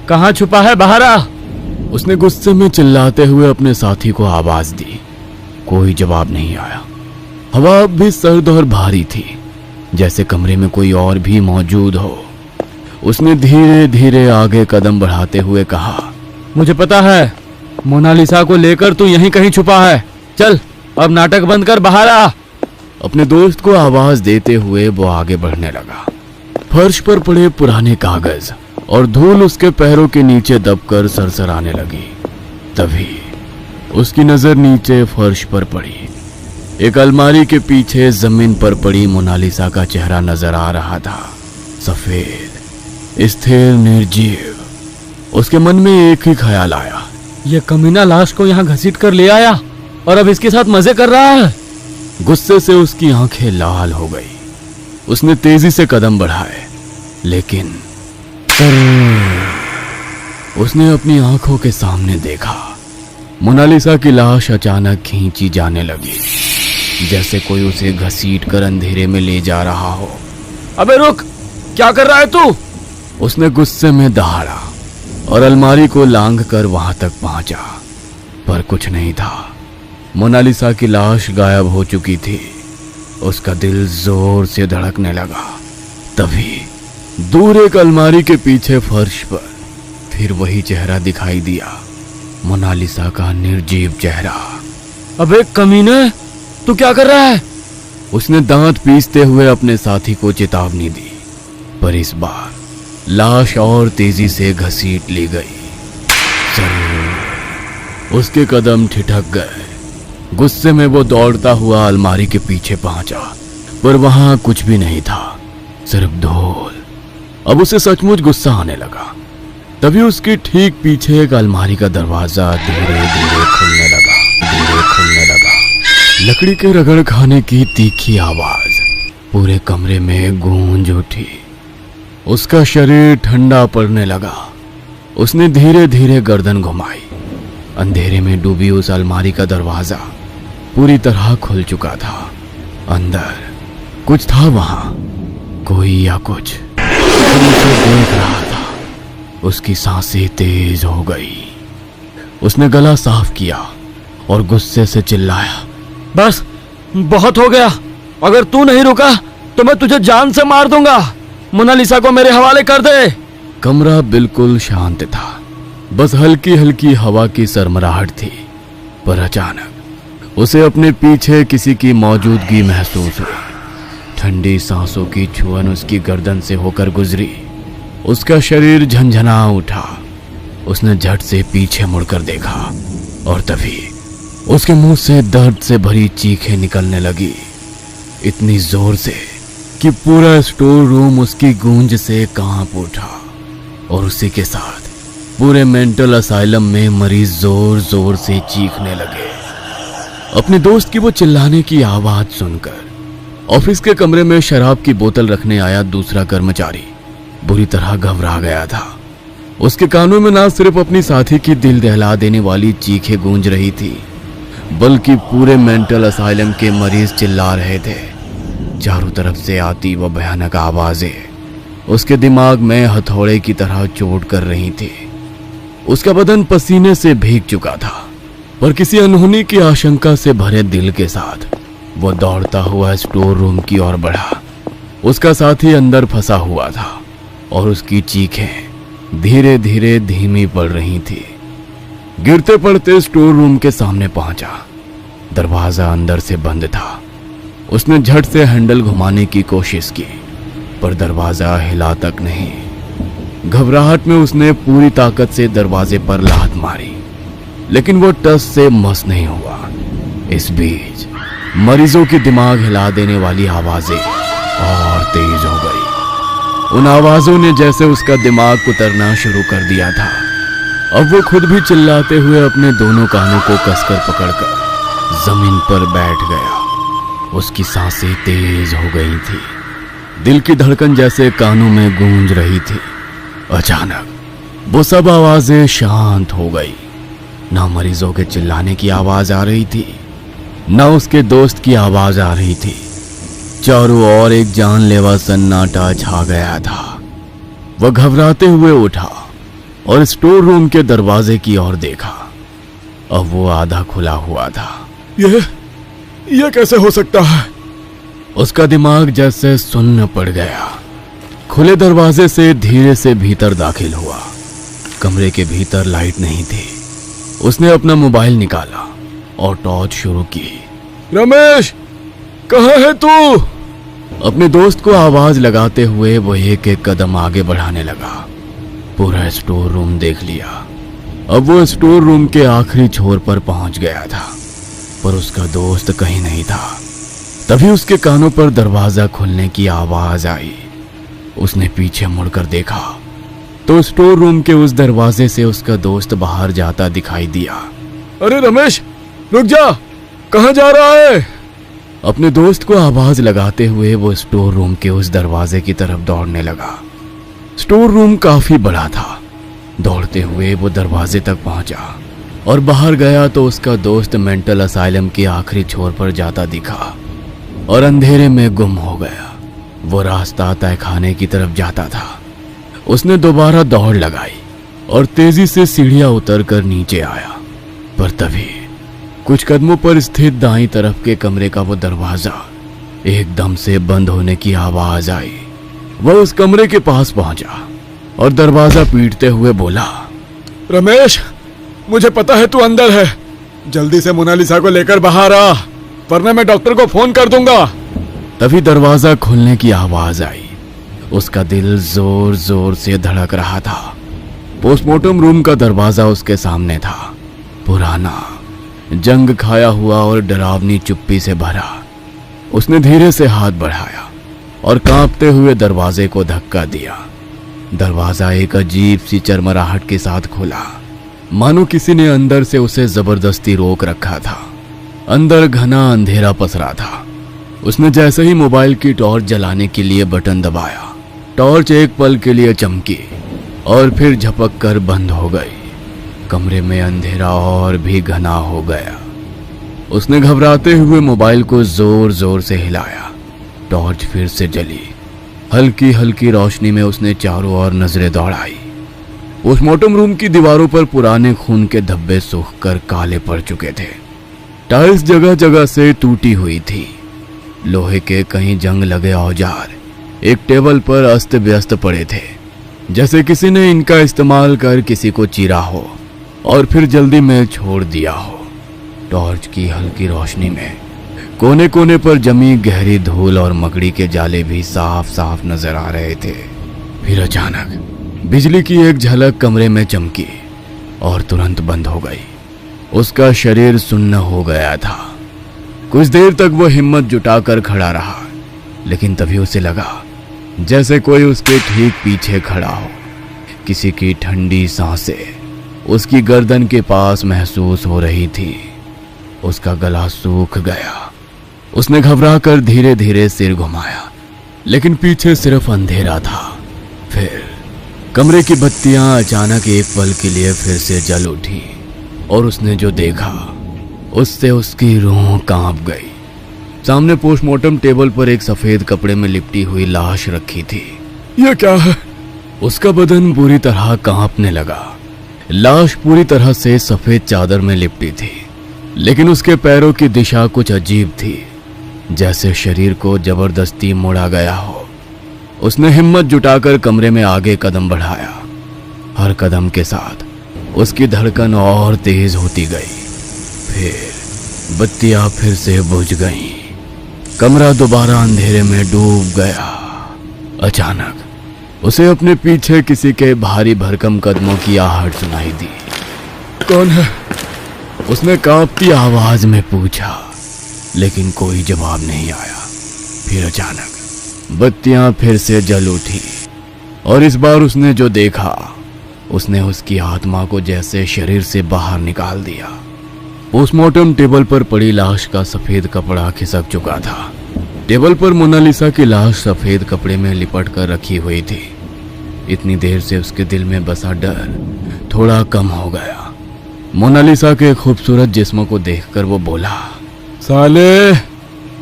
कहाँ छुपा है? बाहर आ! उसने गुस्से में चिल्लाते हुए अपने साथी को आवाज दी। कोई जवाब नहीं आया। हवा भी सर्द और भारी थी, जैसे कमरे में कोई और भी मौजूद हो। उसने धीरे धीरे आगे कदम बढ़ाते हुए कहा, मुझे पता है, मोनालिसा को लेकर तू यहीं कहीं छुपा है। चल अब नाटक बंद कर, बाहर आ! अपने दोस्त को आवाज देते हुए वो आगे बढ़ने लगा। फर्श पर पड़े पुराने कागज और धूल उसके पैरों के नीचे दबकर सरसराने लगी। तभी उसकी नजर नीचे फर्श पर पड़ी। एक अलमारी के पीछे जमीन पर पड़ी मोनालिसा का चेहरा नजर आ रहा था, सफेद, स्थिर, निर्जीव। उसके मन में एक ही ख्याल आया, ये कमीना लाश को यहाँ घसीट कर ले आया और अब इसके साथ मजे कर रहा है। गुस्से से उसकी आंखें लाल हो गई। उसने तेजी से कदम बढ़ाए, लेकिन उसने अपनी आंखों के सामने देखा। मोनालिसा की लाश अचानक खींची जाने लगी, जैसे कोई उसे घसीट कर अंधेरे में ले जा रहा हो। अबे रुक, क्या कर रहा है तू? उसने गुस्से में दहाड़ा और अलमारी को लांघकर वहां तक पहुंचा, पर कुछ नहीं था। मोनालिसा की लाश गायब हो चुकी थी। उसका दिल जोर से धड़कने लगा। तभी दूर एक अलमारी के पीछे फर्श पर फिर वही चेहरा दिखाई दिया, मोनालिसा का निर्जीव चेहरा। अबे कमीने, तू क्या कर रहा है? उसने दांत पीसते हुए अपने साथी को चेतावनी दी, पर इस बार लाश और तेजी से घसीट ली गई। जरूर उसके कदम ठिठक गए। गुस्से में वो दौड़ता हुआ अलमारी के पीछे पहुंचा, पर वहां कुछ भी नहीं था, सिर्फ धूल। अब उसे सचमुच गुस्सा आने लगा। तभी उसके ठीक पीछे एक अलमारी का दरवाजा धीरे धीरे खुलने लगा। लकड़ी के रगड़ खाने की तीखी आवाज पूरे कमरे में गूंज उठी। उसका शरीर ठंडा पड़ने लगा। उसने धीरे धीरे गर्दन घुमाई। अंधेरे में डूबी उस अलमारी का दरवाजा पूरी तरह खुल चुका था। अंदर कुछ था, वहां कोई या कुछ उसे देख रहा था। उसकी सांसें तेज हो गई। उसने गला साफ किया और गुस्से से चिल्लाया, बस बहुत हो गया। अगर तू नहीं रुका तो मैं तुझे जान से मार दूंगा। मोनालिसा को मेरे हवाले कर दे। कमरा बिल्कुल शांत था, बस हल्की हल्की हवा की सरमराहट थी। पर अचानक उसे अपने पीछे किसी की मौजूदगी महसूस हुई। ठंडी सांसों की छुअन उसकी गर्दन से होकर गुजरी। उसका शरीर झंझना उठा। उसने झट से पीछे मुड़कर देखा और तभी उसके मुंह से दर्द से भरी चीखें निकलने लगी, इतनी जोर से कि पूरा स्टोर रूम उसकी गूंज से कांप उठा। और उसी के साथ पूरे मेंटल असाइलम में मरीज जोर जोर से चीखने लगे। अपने दोस्त की वो चिल्लाने की आवाज सुनकर ऑफिस के कमरे में शराब की बोतल रखने आया दूसरा कर्मचारी बुरी तरह घबरा गया था। उसके कानों में ना सिर्फ अपनी साथी की दिल दहला देने वाली चीखें गूंज रही थी, बल्कि पूरे मेंटल असाइलम के मरीज चिल्ला रहे थे। चारों तरफ से आती वह भयानक आवाजें उसके दिमाग में हथौड़े की तरह चोट कर रही थी। उसका बदन पसीने से भीग चुका था, पर किसी अनहोनी की आशंका से भरे दिल के साथ वह दौड़ता हुआ स्टोर रूम की ओर बढ़ा। उसका साथी अंदर फंसा हुआ था और उसकी चीखें धीरे धीरे धीमी पड़ रही थी। गिरते पड़ते स्टोर रूम के सामने पहुंचा। दरवाजा अंदर से बंद था। उसने झट से हैंडल घुमाने की कोशिश की, पर दरवाजा हिला तक नहीं। घबराहट में उसने पूरी ताकत से दरवाजे पर लात मारी, लेकिन वो टस से मस नहीं हुआ। इस बीच मरीजों की दिमाग हिला देने वाली आवाजें और तेज हो गई। उन आवाजों ने जैसे उसका दिमाग कुतरना शुरू कर दिया था। अब वो खुद भी चिल्लाते हुए अपने दोनों कानों को कसकर पकड़कर जमीन पर बैठ गया। उसकी सांसें तेज हो गई थी। दिल की धड़कन जैसे कानों में गूंज रही थी। अचानक वो सब आवाजें शांत हो गई। ना मरीजों के चिल्लाने की आवाज आ रही थी, ना उसके दोस्त की आवाज आ रही थी। चारों ओर एक जानलेवा सन्नाटा छा गया था। वह घबराते हुए उठा और स्टोर रूम के दरवाजे की ओर देखा। अब वो आधा खुला हुआ था। यह कैसे हो सकता है? उसका दिमाग जैसे सुन्न पड़ गया। खुले दरवाजे से धीरे से भीतर दाखिल हुआ। कमरे के भीतर लाइट नहीं थी। उसने अपना मोबाइल निकाला और टॉर्च शुरू की। रमेश, कहाँ है तू? अपने दोस्त को आवाज लगाते हुए वो एक एक कदम आगे बढ़ाने लगा। पूरा स्टोर रूम देख लिया। अब वो स्टोर रूम के आखिरी छोर पर पहुंच गया था, पर उसका दोस्त कहीं नहीं था। तभी उसके कानों पर दरवाजा खुलने की आवाज आई। उसने पीछे मुड़कर देखा तो स्टोर रूम के उस दरवाजे से उसका दोस्त बाहर जाता दिखाई दिया। अरे रमेश, रुक जा, कहाँ जा रहा है? अपने दोस्त को आवाज लगाते हुए वो स्टोर रूम के उस दरवाजे की तरफ दौड़ने लगा। स्टोर रूम काफी बड़ा था। दौड़ते हुए वो दरवाजे तक पहुंचा और बाहर गया तो उसका दोस्त मेंटल असाइलम के आखिरी छोर पर जाता दिखा और अंधेरे में गुम हो गया। वो रास्ता तहखाने की तरफ जाता था। उसने दोबारा दौड़ लगाई और तेजी से सीढ़ियां उतरकर नीचे आया, पर तभी कुछ कदमों पर स्थित दाईं तरफ के कमरे का वो दरवाजा एकदम से बंद होने की आवाज आई। वह उस कमरे के पास पहुंचा और दरवाजा पीटते हुए बोला, रमेश, मुझे पता है तू अंदर है। जल्दी से मोनालिसा को लेकर बाहर आ, वरना मैं डॉक्टर को फोन कर दूंगा। तभी दरवाजा खुलने की आवाज आई। उसका दिल जोर जोर से धड़क रहा था। पोस्टमार्टम रूम का दरवाजा उसके सामने था, पुराना, जंग खाया हुआ और डरावनी चुप्पी से भरा। उसने धीरे से हाथ बढ़ाया और कांपते हुए दरवाजे को धक्का दिया। दरवाजा एक अजीब सी चरमराहट के साथ खुला, मानो किसी ने अंदर से उसे जबरदस्ती रोक रखा था। अंदर घना अंधेरा पसरा था। उसने जैसे ही मोबाइल की टॉर्च जलाने के लिए बटन दबाया, टॉर्च एक पल के लिए चमकी और फिर झपक कर बंद हो गई। कमरे में अंधेरा और भी घना हो गया। उसने घबराते हुए मोबाइल को जोर जोर से हिलाया। टॉर्च फिर से जली। हल्की हल्की रोशनी में उसने चारों ओर नजरें दौड़ाई। पोस्टमार्टम रूम की दीवारों पर पुराने खून के धब्बे सूखकर काले पड़ चुके थे। टाइल्स जगह जगह से टूटी हुई थी। लोहे के कहीं जंग लगे औजार एक टेबल पर अस्त व्यस्त पड़े थे, जैसे किसी ने इनका इस्तेमाल कर किसी को चीरा हो और फिर जल्दी में छोड़ दिया हो। टॉर्च की हल्की रोशनी में कोने कोने पर जमी गहरी धूल और मकड़ी के जाले भी साफ साफ नजर आ रहे थे। फिर अचानक बिजली की एक झलक कमरे में चमकी और तुरंत बंद हो गई। उसका शरीर सुन्न हो गया था। कुछ देर तक वो हिम्मत जुटाकर खड़ा रहा, लेकिन तभी उसे लगा जैसे कोई उसके ठीक पीछे खड़ा हो। किसी की ठंडी सांसें उसकी गर्दन के पास महसूस हो रही थी। उसका गला सूख गया। उसने घबराकर धीरे धीरे सिर घुमाया, लेकिन पीछे सिर्फ अंधेरा था। फिर कमरे की बत्तियां अचानक एक पल के लिए फिर से जल उठी और उसने जो देखा उससे उसकी रूह कांप गई। सामने पोस्टमार्टम टेबल पर एक सफेद कपड़े में लिपटी हुई लाश रखी थी। ये क्या है? उसका बदन पूरी तरह कांपने लगा। लाश पूरी तरह से सफेद चादर में लिपटी थी, लेकिन उसके पैरों की दिशा कुछ अजीब थी, जैसे शरीर को जबरदस्ती मोड़ा गया हो। उसने हिम्मत जुटाकर कमरे में आगे कदम बढ़ाया। हर कदम के साथ उसकी धड़कन और तेज होती गई। फिर बत्तियां फिर से बुझ गईं। कमरा दोबारा अंधेरे में डूब गया। अचानक उसे अपने पीछे किसी के भारी भरकम कदमों की आहट सुनाई दी। कौन है? उसने कांपती आवाज में पूछा, लेकिन कोई जवाब नहीं आया। फिर अचानक बत्तियां फिर से जल उठी और इस बार उसने जो देखा उसने उसकी आत्मा को जैसे शरीर से बाहर निकाल दिया। पोस्टमार्टम टेबल पर पड़ी लाश का सफेद कपड़ा खिसक चुका था। टेबल पर मोनालिसा की लाश सफेद कपड़े में लिपट कर रखी हुई थी। इतनी देर से उसके दिल में बसा डर थोड़ा कम हो गया। मोनालिसा के खूबसूरत जिस्म को देखकर वो बोला, साले,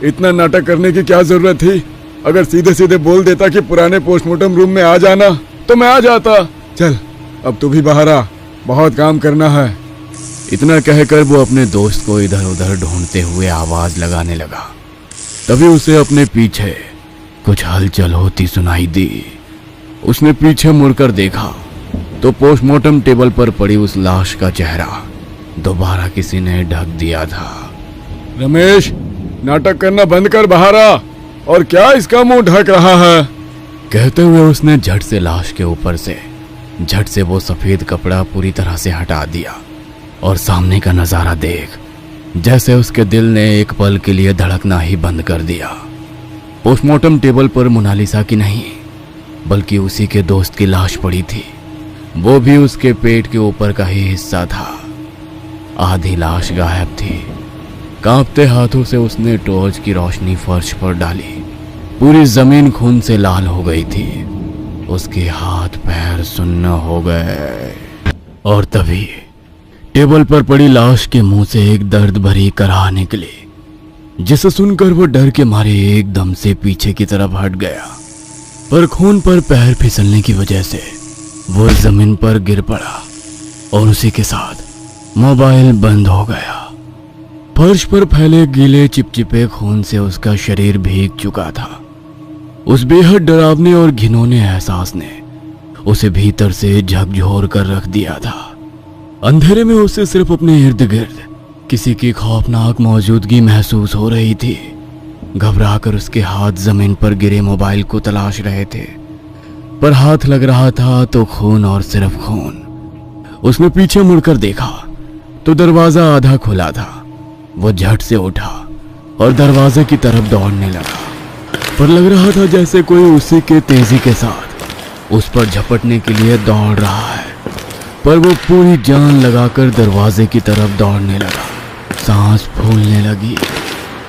इतना नाटक करने की क्या जरूरत थी? अगर सीधे सीधे बोल देता कि पुराने पोस्टमार्टम रूम में आ जाना तो मैं आ जाता। चल, अब तू भी बाहर आ, बहुत काम करना है। इतना कहकर वो अपने दोस्त को इधर उधर ढूंढते हुए आवाज लगाने लगा। तभी उसे अपने पीछे कुछ हलचल होती सुनाई दी। उसने पीछे मुड़कर देखा तो पोस्टमार्टम टेबल पर पड़ी उस लाश का चेहरा दोबारा किसी ने ढक दिया था। रमेश, नाटक करना बंद कर, बाहर आ। और क्या इसका मुंह ढक रहा है? कहते हुए उसने झट से लाश के ऊपर से झट से वो सफेद कपड़ा पूरी तरह से हटा दिया और सामने का नजारा देख जैसे उसके दिल ने एक पल के लिए धड़कना ही बंद कर दिया। पोस्टमार्टम टेबल पर मोनालिसा की नहीं बल्कि उसी के दोस्त की लाश पड़ी थी। वो भी उसके पेट के ऊपर का ही हिस्सा था। आधी लाश गायब थी। कांपते हाथों से उसने टॉर्च की रोशनी फर्श पर डाली। पूरी जमीन खून से लाल हो गई थी। उसके हाथ पैर सुन्न हो गए और तभी टेबल पर पड़ी लाश के मुंह से एक दर्द भरी कराह निकली, जिसे सुनकर वो डर के मारे एकदम से पीछे की तरफ हट गया। पर खून पर पैर फिसलने की वजह से वो जमीन पर गिर पड़ा और उसी के साथ मोबाइल बंद हो गया। फर्श पर फैले गीले चिपचिपे खून से उसका शरीर भीग चुका था। उस बेहद डरावने और घिनौने एहसास ने उसे भीतर से झकझोर कर रख दिया था। अंधेरे में उसे सिर्फ अपने इर्द गिर्द किसी की खौफनाक मौजूदगी महसूस हो रही थी। घबराकर उसके हाथ जमीन पर गिरे मोबाइल को तलाश रहे थे, पर हाथ लग रहा था तो खून और सिर्फ खून। उसने पीछे मुड़कर देखा तो दरवाजा आधा खुला था। वो झट से उठा और दरवाजे की तरफ दौड़ने लगा, पर लग रहा था जैसे कोई उसी के तेजी के साथ उस पर झपटने के लिए दौड़ रहा है। पर वो पूरी जान लगाकर दरवाजे की तरफ दौड़ने लगा। सांस फूलने लगी,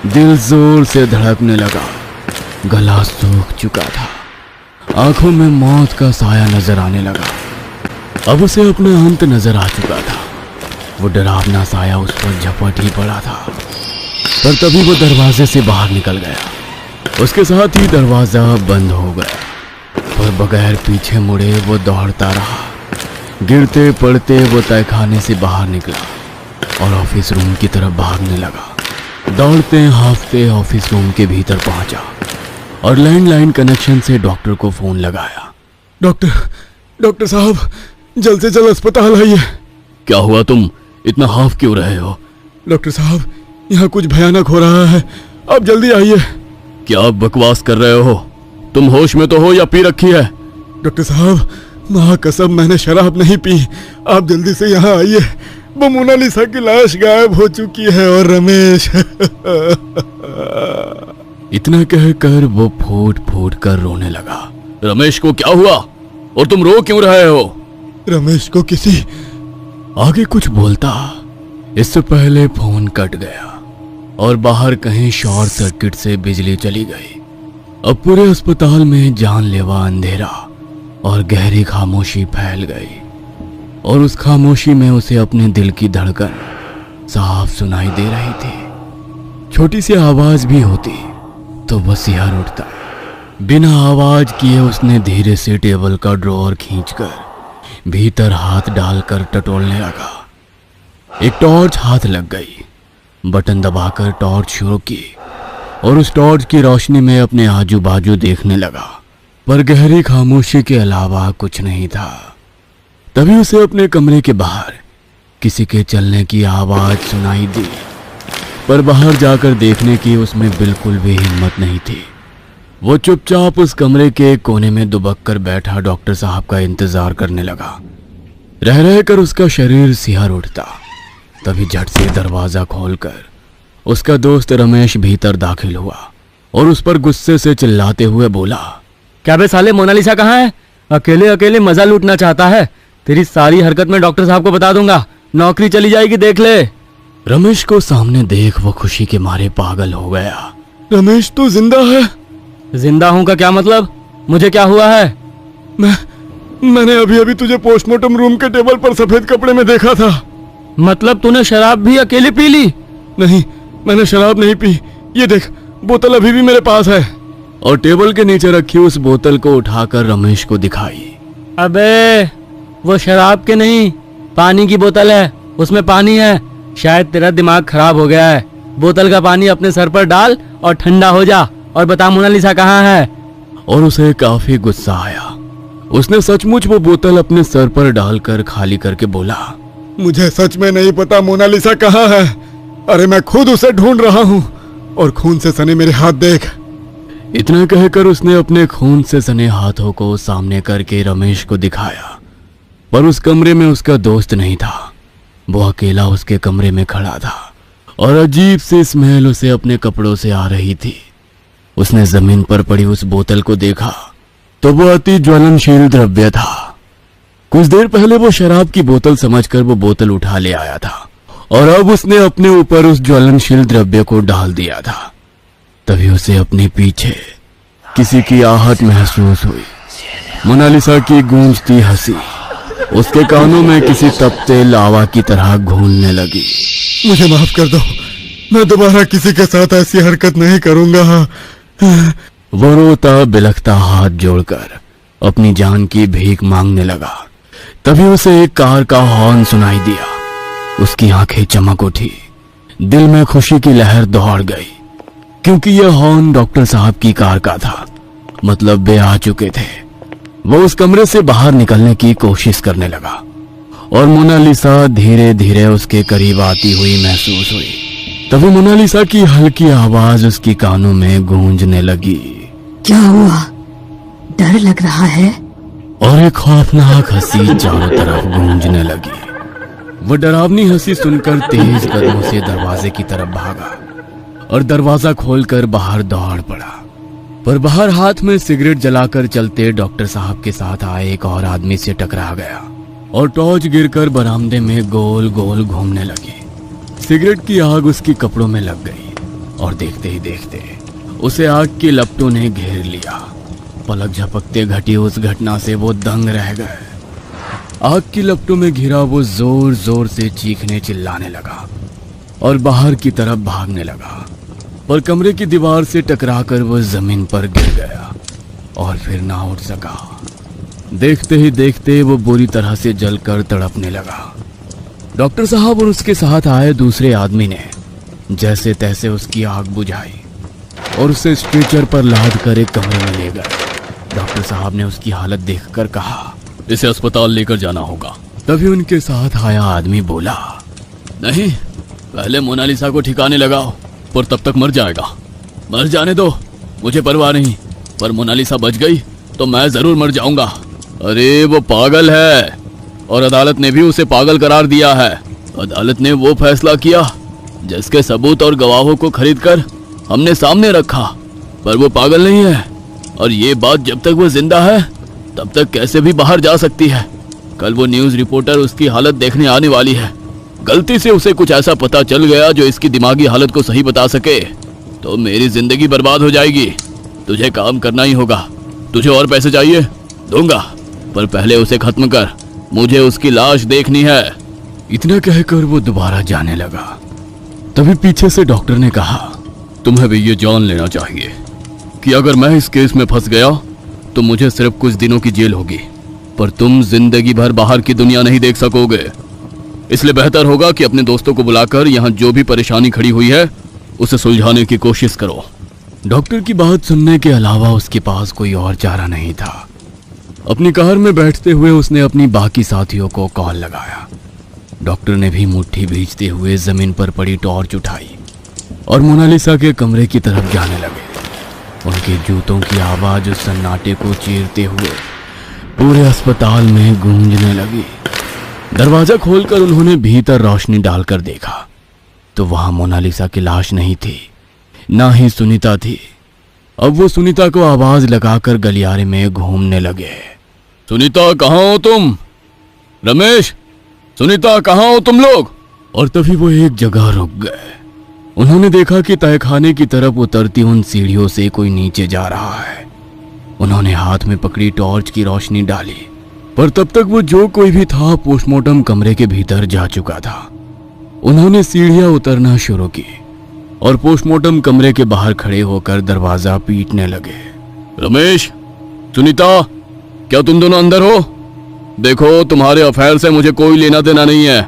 दिल जोर से धड़कने लगा, गला सूख चुका था, आंखों में मौत का साया नजर आने लगा। अब उसे अपना अंत नजर आ चुका था। वो डरावना साया उस पर झपट ही पड़ा था, पर तभी वो दरवाजे से बाहर निकल गया। उसके साथ ही दरवाजा बंद हो गया, पर बगैर पीछे मुड़े वो दौड़ता रहा। गिरते पड़ते वो तहखाने से बाहर निकला और ऑफिस रूम की तरफ भागने लगा। दौड़ते हांफते ऑफिस रूम के भीतर पहुंचा और लैंडलाइन कनेक्शन से डॉक्टर को फोन लगाया। डॉक्टर साहब, जल्द से जल्द अस्पताल आइए। क्या हुआ, तुम इतना हाफ क्यों रहे हो? डॉक्टर साहब, यहाँ कुछ भयानक हो रहा है, आप जल्दी आइए। क्या आप बकवास कर रहे हो? तुम होश में तो हो या पी रखी है? डॉक्टर साहब, माँ कसम मैंने शराब नहीं पी, आप जल्दी से यहाँ आइए। वो मोनालिसा की लाश गायब हो चुकी है और रमेश इतना कहकर वो फूट फूट कर रोने लगा। रमेश को क्या हुआ और तुम रो क्यों रहे हो? रमेश को किसी आगे कुछ बोलता, इससे पहले फोन कट गया और बाहर कहीं शॉर्ट सर्किट से बिजली चली गई। अब पूरे अस्पताल में जानलेवा अंधेरा और गहरी खामोशी फैल गई, और उस खामोशी में उसे अपने दिल की धड़कन साफ सुनाई दे रही थी। छोटी सी आवाज भी होती तो वो सिहर उठता। बिना आवाज किए उसने धीरे से टेबल का ड्रॉअर खींचकर भीतर हाथ डालकर टटोलने लगा। एक टॉर्च हाथ लग गई, बटन दबाकर टॉर्च शुरू की और उस टॉर्च की रोशनी में अपने आजू बाजू देखने लगा, पर गहरी खामोशी के अलावा कुछ नहीं था। तभी उसे अपने कमरे के बाहर किसी के चलने की आवाज सुनाई दी, पर बाहर जाकर देखने की उसमें बिल्कुल भी हिम्मत नहीं थी। वो चुपचाप उस कमरे के कोने में दुबक कर बैठा डॉक्टर साहब का इंतजार करने लगा। रह रहकर उसका शरीर सिहर उठता। तभी झट से दरवाजा खोलकर उसका दोस्त रमेश भीतर दाखिल हुआ और उस पर गुस्से से चिल्लाते हुए बोला, क्या बे साले, मोनालिसा कहाँ है? अकेले अकेले मजा लूटना चाहता है? तेरी सारी हरकत मैं डॉक्टर साहब को बता दूंगा, नौकरी चली जाएगी, देख ले। रमेश को सामने देख वो खुशी के मारे पागल हो गया। रमेश तो जिंदा है? जिंदा हूं का क्या मतलब? मुझे क्या हुआ है? मैंने अभी अभी तुझे पोस्टमार्टम रूम के टेबल पर सफेद कपड़े में देखा था। मतलब तूने शराब भी अकेले पी ली? नहीं, मैंने शराब नहीं पी। ये देख, बोतल अभी भी मेरे पास है। और टेबल के नीचे रखी उस बोतल को उठाकर रमेश को दिखाई। अबे वो शराब के नहीं, पानी की बोतल है, उसमें पानी है। शायद तेरा दिमाग खराब हो गया है। बोतल का पानी अपने सर पर डाल और ठंडा हो जा, और बता मोनालिसा कहाँ है? और उसे काफी गुस्सा आया। उसने सचमुच वो बोतल अपने सर पर डालकर खाली करके बोला, मुझे सच में नहीं पता मोनालिसा कहाँ है। अरे मैं खुद उसे ढूंढ रहा हूँ, और खून से सने मेरे हाथ देख। इतना कहकर उसने अपने खून से सने हाथों को सामने करके रमेश को दिखाया, पर उस कमरे में उसका दोस्त नहीं था। वो अकेला उसके कमरे में खड़ा था और अजीब सी स्मेल उसे अपने कपड़ों से आ रही थी। उसने जमीन पर पड़ी उस बोतल को देखा तो वो अति ज्वलनशील द्रव्य था। कुछ देर पहले वो शराब की बोतल समझकर वो बोतल उठा ले आया था, और अब उसने अपने ऊपर उस ज्वलनशील द्रव्य को डाल दिया था। तभी उसे अपने पीछे किसी की आहट महसूस हुई। मोनालिसा की गूंजती हंसी उसके कानों में किसी तपते लावा की तरह घूमने लगी। मुझे माफ कर दो, मैं दोबारा किसी के साथ ऐसी हरकत नहीं करूंगा। वो रोता बिलखता हाथ जोड़कर अपनी जान की भीख मांगने लगा। तभी उसे एक कार का हॉर्न सुनाई दिया। उसकी आंखें चमक उठी, दिल में खुशी की लहर दौड़ गई, क्योंकि यह हॉर्न डॉक्टर साहब की कार का था। मतलब वे आ चुके थे। वो उस कमरे से बाहर निकलने की कोशिश करने लगा और मोनालिसा धीरे धीरे उसके करीब आती हुई महसूस हुई। तभी मोनालिसा की हल्की आवाज उसकी कानों में गूंजने लगी। क्या हुआ? डर लग रहा है? और एक खौफनाक हंसी चारों तरफ गूंजने लगी। वो डरावनी हंसी सुनकर तेज कदमों से दरवाजे की तरफ भागा और दरवाजा खोलकर बाहर दौड़ पड़ा। पर बाहर हाथ में सिगरेट जलाकर चलते डॉक्टर साहब के साथ आए एक और आदमी से टकरा गया और टॉर्च गिरकर बरामदे में गोल गोल घूमने लगी। सिगरेट की आग उसकी कपड़ों में लग गई और देखते ही देखते उसे आग की लपटों ने घेर लिया। पलक झपकते घटी उस घटना से वो दंग रह गए। आग की लपटों में घिरा वो जोर जोर से चीखने चिल्लाने लगा और बाहर की तरफ भागने लगा, पर कमरे की दीवार से टकराकर वो जमीन पर गिर गया और फिर ना उठ सका। देखते ही देखते वो बुरी तरह से जलकर तड़पने लगा। डॉक्टर साहब और उसके साथ आए दूसरे आदमी ने जैसे तैसे उसकी आग बुझाई और उसे स्ट्रेचर पर लाद कर एक कमरे में ले गए। डॉक्टर साहब ने उसकी हालत देखकर कहा, इसे अस्पताल लेकर जाना होगा। तभी उनके साथ आया आदमी बोला, नहीं, पहले मोनालिसा को ठिकाने लगाओ, पर तब तक मर जाएगा। मर जाने दो, मुझे परवाह नहीं, पर मोनालिसा बच गई तो मैं जरूर मर जाऊंगा। अरे वो पागल है और अदालत ने भी उसे पागल करार दिया है। अदालत ने वो फैसला किया जिसके सबूत और गवाहों को खरीदकर हमने सामने रखा, पर वो पागल नहीं है और ये बात जब तक वो जिंदा है तब तक कैसे भी बाहर जा सकती है। कल वो न्यूज़ रिपोर्टर उसकी हालत देखने आने वाली है। गलती से उसे कुछ ऐसा पता चल गया जो इसकी दिमागी हालत को सही बता सके तो मेरी जिंदगी बर्बाद हो जाएगी। तुझे काम करना ही होगा। तुझे और पैसे चाहिए? दूंगा, पर पहले उसे खत्म कर। मुझे उसकी लाश देखनी है। इतना कहकर वो दोबारा जाने लगा। तभी पीछे से डॉक्टर ने कहा, तुम्हें भी ये जान लेना चाहिए कि अगर मैं इस केस में फंस गया तो मुझे सिर्फ कुछ दिनों की जेल होगी, पर तुम जिंदगी भर बाहर की दुनिया नहीं देख सकोगे। इसलिए बेहतर होगा कि अपने दोस्तों को बुलाकर यहाँ जो भी परेशानी खड़ी हुई है उसे सुलझाने की कोशिश करो। डॉक्टर की बात सुनने के अलावा उसके पास कोई और चारा नहीं था। अपनी कार में बैठते हुए उसने अपनी बाकी साथियों को कॉल लगाया। डॉक्टर ने भी मुट्ठी भींचते हुए जमीन पर पड़ी टॉर्च उठाई और मोनालिसा के कमरे की तरफ जाने लगे। उनके जूतों की आवाज उस सन्नाटे को चीरते हुए पूरे अस्पताल में गूंजने लगी। दरवाजा खोलकर उन्होंने भीतर रोशनी डालकर देखा तो वहां मोनालिसा की लाश नहीं थी, ना ही सुनीता थी। अब वो सुनीता को आवाज लगाकर गलियारे में घूमने लगे। सुनीता, कहाँ हो तुम? रमेश, सुनीता, कहाँ हो तुम लोग? और तभी वो एक जगह रुक गए। उन्होंने देखा कि तहखाने की तरफ उतरती उन सीढ़ियों से कोई नीचे जा रहा है। उन्होंने हाथ में पकड़ी टॉर्च की रोशनी डाली, पर तब तक वो जो कोई भी था पोस्टमार्टम कमरे के भीतर जा चुका था। उन्होंने सीढ़ियां उतरना शुरू की और पोस्टमार्टम कमरे के बाहर खड़े होकर दरवाजा पीटने लगे। रमेश, सुनीता, क्या तुम दोनों अंदर हो? देखो, तुम्हारे अफेयर से मुझे कोई लेना देना नहीं है,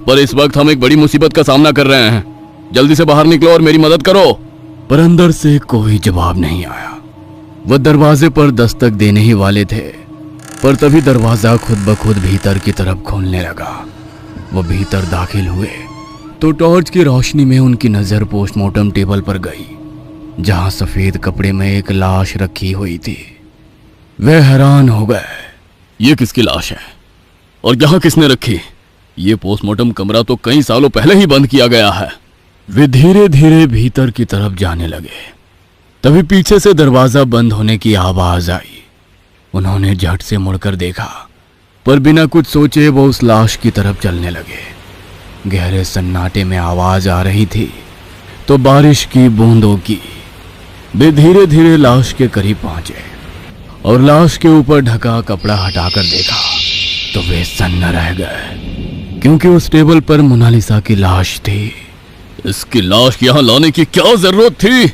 पर इस वक्त हम एक बड़ी मुसीबत का सामना कर रहे हैं। जल्दी से बाहर निकलो और मेरी मदद करो। पर अंदर से कोई जवाब नहीं आया। वह दरवाजे पर दस्तक देने ही वाले थे, पर तभी दरवाजा खुद ब खुद भीतर की तरफ खोलने लगा। वो भीतर दाखिल हुए तो टॉर्च की रोशनी में उनकी नजर पोस्टमार्टम टेबल पर गई, जहां सफेद कपड़े में एक लाश रखी हुई थी। वे हैरान हो गए। ये किसकी लाश है और यहाँ किसने रखी? ये पोस्टमार्टम कमरा तो कई सालों पहले ही बंद किया गया है। वे धीरे धीरे भीतर की तरफ जाने लगे। तभी पीछे से दरवाजा बंद होने की आवाज आई। उन्होंने झट से मुड़कर देखा, पर बिना कुछ सोचे वो उस लाश की तरफ चलने लगे। गहरे सन्नाटे में आवाज आ रही थी तो बारिश की बूंदों की। वे धीरे धीरे लाश के करीब पहुंचे और लाश के ऊपर ढका कपड़ा हटाकर देखा तो वे सन्न रह गए, क्योंकि उस टेबल पर मोनालिसा की लाश थी। इसकी लाश यहाँ लाने की क्या जरूरत थी?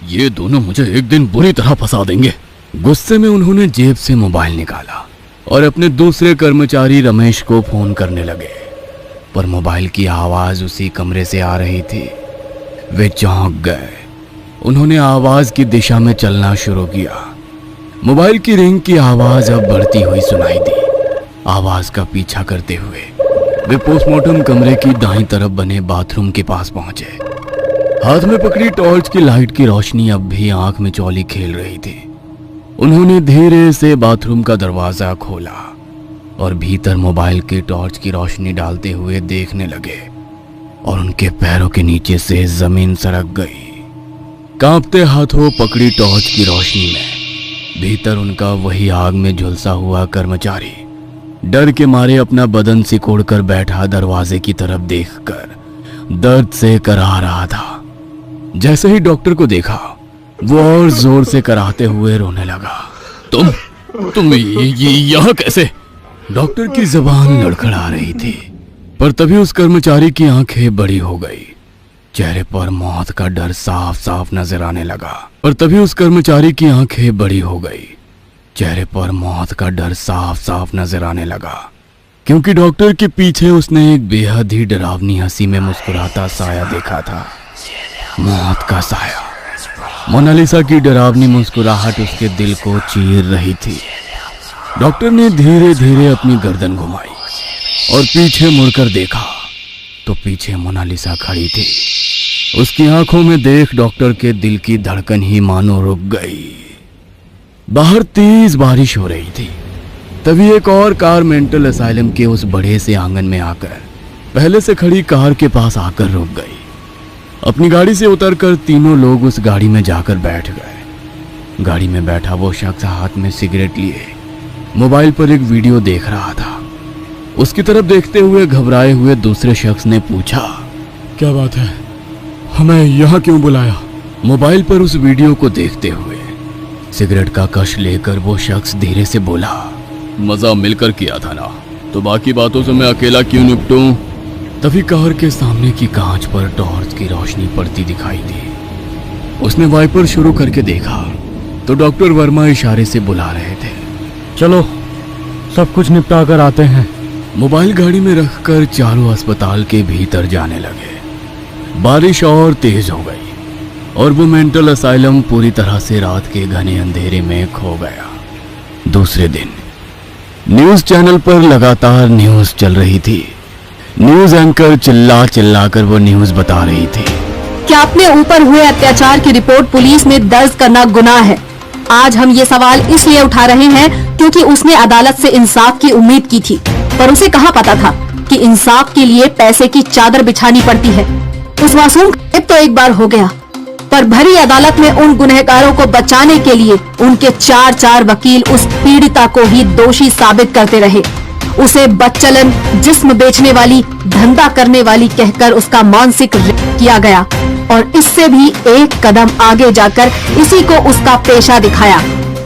ये दोनों मुझे एक दिन बुरी तरह फंसा देंगे। गुस्से में उन्होंने जेब से मोबाइल निकाला और अपने दूसरे कर्मचारी रमेश को फोन करने लगे, पर मोबाइल की आवाज उसी कमरे से आ रही थी। वे चौंक गए। उन्होंने आवाज की दिशा में चलना शुरू किया। मोबाइल की रिंग की आवाज अब बढ़ती हुई सुनाई दी। आवाज का पीछा करते हुए वे पोस्टमार्टम कमरे की दाईं तरफ बने बाथरूम के पास पहुंचे। हाथ में पकड़ी टॉर्च की लाइट की रोशनी अब भी आंख में चौली खेल रही थी। उन्होंने धीरे से बाथरूम का दरवाजा खोला और भीतर मोबाइल के टॉर्च की रोशनी डालते हुए देखने लगे और उनके पैरों के नीचे से जमीन सरक गई। कांपते हाथों पकड़ी टॉर्च की रोशनी में भीतर उनका वही आग में झुलसा हुआ कर्मचारी डर के मारे अपना बदन सिकोड़कर बैठा दरवाजे की तरफ देखकर दर्द से कराह रहा था। जैसे ही डॉक्टर को देखा वो और जोर से कराहते हुए रोने लगा। तुम यहाँ कैसे? डॉक्टर की जबान लड़खड़ा रही थी, पर तभी उस कर्मचारी की आंखें बड़ी हो गई। चेहरे पर मौत का डर साफ साफ नजर आने लगा। पर तभी उस कर्मचारी की आंखें बड़ी हो गई। चेहरे पर मौत का डर साफ साफ नजर आने लगा, क्योंकि डॉक्टर के पीछे उसने एक बेहद ही डरावनी हंसी में मुस्कुराता साया देखा था। मौत का साया। मोनालिसा की डरावनी मुस्कुराहट उसके दिल को चीर रही थी। डॉक्टर ने धीरे धीरे अपनी गर्दन घुमाई और पीछे मुड़कर देखा तो पीछे मोनालिसा खड़ी थी। उसकी आंखों में देख डॉक्टर के दिल की धड़कन ही मानो रुक गई। बाहर तेज बारिश हो रही थी। तभी एक और कार मेंटल असाइलम के उस बड़े से आंगन में आकर पहले से खड़ी कार के पास आकर रुक गई। अपनी गाड़ी से उतरकर तीनों लोग उस गाड़ी में जाकर बैठ गए। गाड़ी में बैठा वो शख्स हाथ में सिगरेट लिए मोबाइल पर एक वीडियो देख रहा था। उसकी तरफ देखते हुए घबराए हुए दूसरे शख्स ने पूछा, क्या बात है, हमें यहाँ क्यों बुलाया? मोबाइल पर उस वीडियो को देखते हुए सिगरेट का कश लेकर वो शख्स धीरे से बोला, मजा मिलकर किया था ना, तो बाकी बातों से मैं अकेला क्यों निपटूं? तभी कार के सामने की कांच पर टॉर्च की रोशनी पड़ती दिखाई दी। उसने वाइपर शुरू करके देखा तो डॉक्टर वर्मा इशारे से बुला रहे थे, चलो सब कुछ निपटा कर आते हैं। मोबाइल गाड़ी में रखकर चारों अस्पताल के भीतर जाने लगे। बारिश और तेज हो गई और वो मेंटल असाइलम पूरी तरह से रात के घने अंधेरे में खो गया। दूसरे दिन न्यूज चैनल पर लगातार न्यूज चल रही थी। न्यूज एंकर चिल्ला चिल्ला कर वो न्यूज बता रही थी कि अपने ऊपर हुए अत्याचार की रिपोर्ट पुलिस में दर्ज करना गुनाह है। आज हम ये सवाल इसलिए उठा रहे हैं क्योंकि उसने अदालत से इंसाफ की उम्मीद की थी, पर उसे कहाँ पता था कि इंसाफ के लिए पैसे की चादर बिछानी पड़ती है। उस मासूम का तो एक बार हो गया, पर भरी अदालत में उन गुनहगारों को बचाने के लिए उनके चार वकील उस पीड़िता को ही दोषी साबित करते रहे। उसे बदचलन, जिस्म बेचने वाली, धंधा करने वाली कहकर उसका मानसिक रेप किया गया और इससे भी एक कदम आगे जाकर इसी को उसका पेशा दिखाया।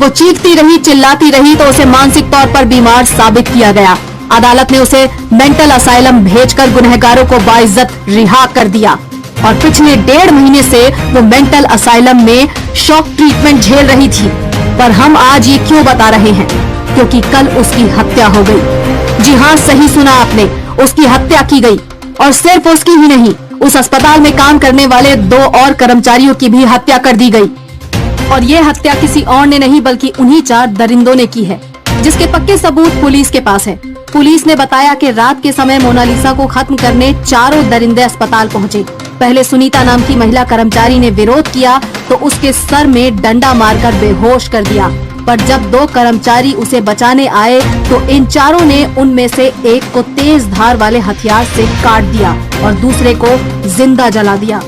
वो चीखती रही, चिल्लाती रही तो उसे मानसिक तौर पर बीमार साबित किया गया। अदालत ने उसे मेंटल असाइलम भेजकर गुनहगारों को बाइज्जत रिहा कर दिया और पिछले 1.5 महीने से वो मेंटल असाइलम में शॉक ट्रीटमेंट झेल रही थी। पर हम आज ये क्यों बता रहे हैं? क्योंकि कल उसकी हत्या हो गई। जी हाँ, सही सुना आपने, उसकी हत्या की गई। और सिर्फ उसकी ही नहीं, उस अस्पताल में काम करने वाले 2 और कर्मचारियों की भी हत्या कर दी गई। और ये हत्या किसी और ने नहीं बल्कि उन्हीं 4 दरिंदों ने की है, जिसके पक्के सबूत पुलिस के पास है। पुलिस ने बताया कि रात के समय मोनालिसा को खत्म करने 4 दरिंदे अस्पताल पहुंचे। पहले सुनीता नाम की महिला कर्मचारी ने विरोध किया तो उसके सर में डंडा मारकर बेहोश कर दिया। पर जब 2 कर्मचारी उसे बचाने आए तो इन 4 ने उनमें से एक को तेज धार वाले हथियार से काट दिया और दूसरे को जिंदा जला दिया।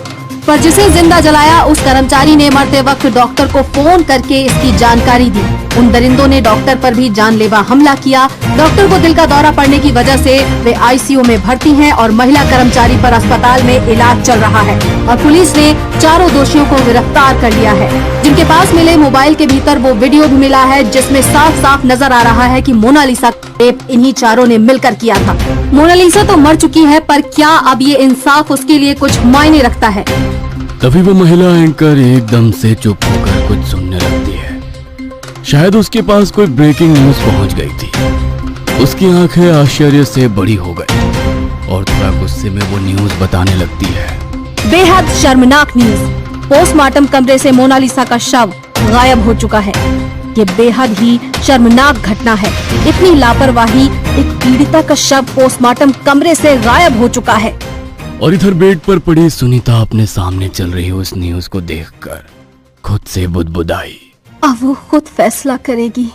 पर जिसे जिंदा जलाया उस कर्मचारी ने मरते वक्त डॉक्टर को फोन करके इसकी जानकारी दी। उन दरिंदों ने डॉक्टर पर भी जानलेवा हमला किया। डॉक्टर को दिल का दौरा पड़ने की वजह से वे आईसीयू में भर्ती हैं और महिला कर्मचारी पर अस्पताल में इलाज चल रहा है। और पुलिस ने 4 दोषियों को गिरफ्तार कर लिया है, जिनके पास मिले मोबाइल के भीतर वो वीडियो भी मिला है जिसमें साफ साफ नजर आ रहा है कि मोनालिसा का रेप इन्हीं 4 ने मिलकर किया था। मोनालिसा तो मर चुकी है, पर क्या अब ये इंसाफ उसके लिए कुछ मायने रखता है? तभी वो महिला एंकर एकदम से चुप होकर कुछ सुनने लगती है। शायद उसके पास कोई ब्रेकिंग न्यूज पहुंच गई थी। उसकी आंखें आश्चर्य से बड़ी हो गई और थोड़ा गुस्से में वो न्यूज बताने लगती है। बेहद शर्मनाक न्यूज, पोस्टमार्टम कमरे से मोनालिसा का शव गायब हो चुका है। ये बेहद ही शर्मनाक घटना है। इतनी लापरवाही एक पीड़िता का शव पोस्टमार्टम कमरे से गायब हो चुका है। और इधर बेड पर पड़ी सुनीता अपने सामने चल रही उस न्यूज को देखकर खुद से बुदबुदाई। अब वो खुद फैसला करेगी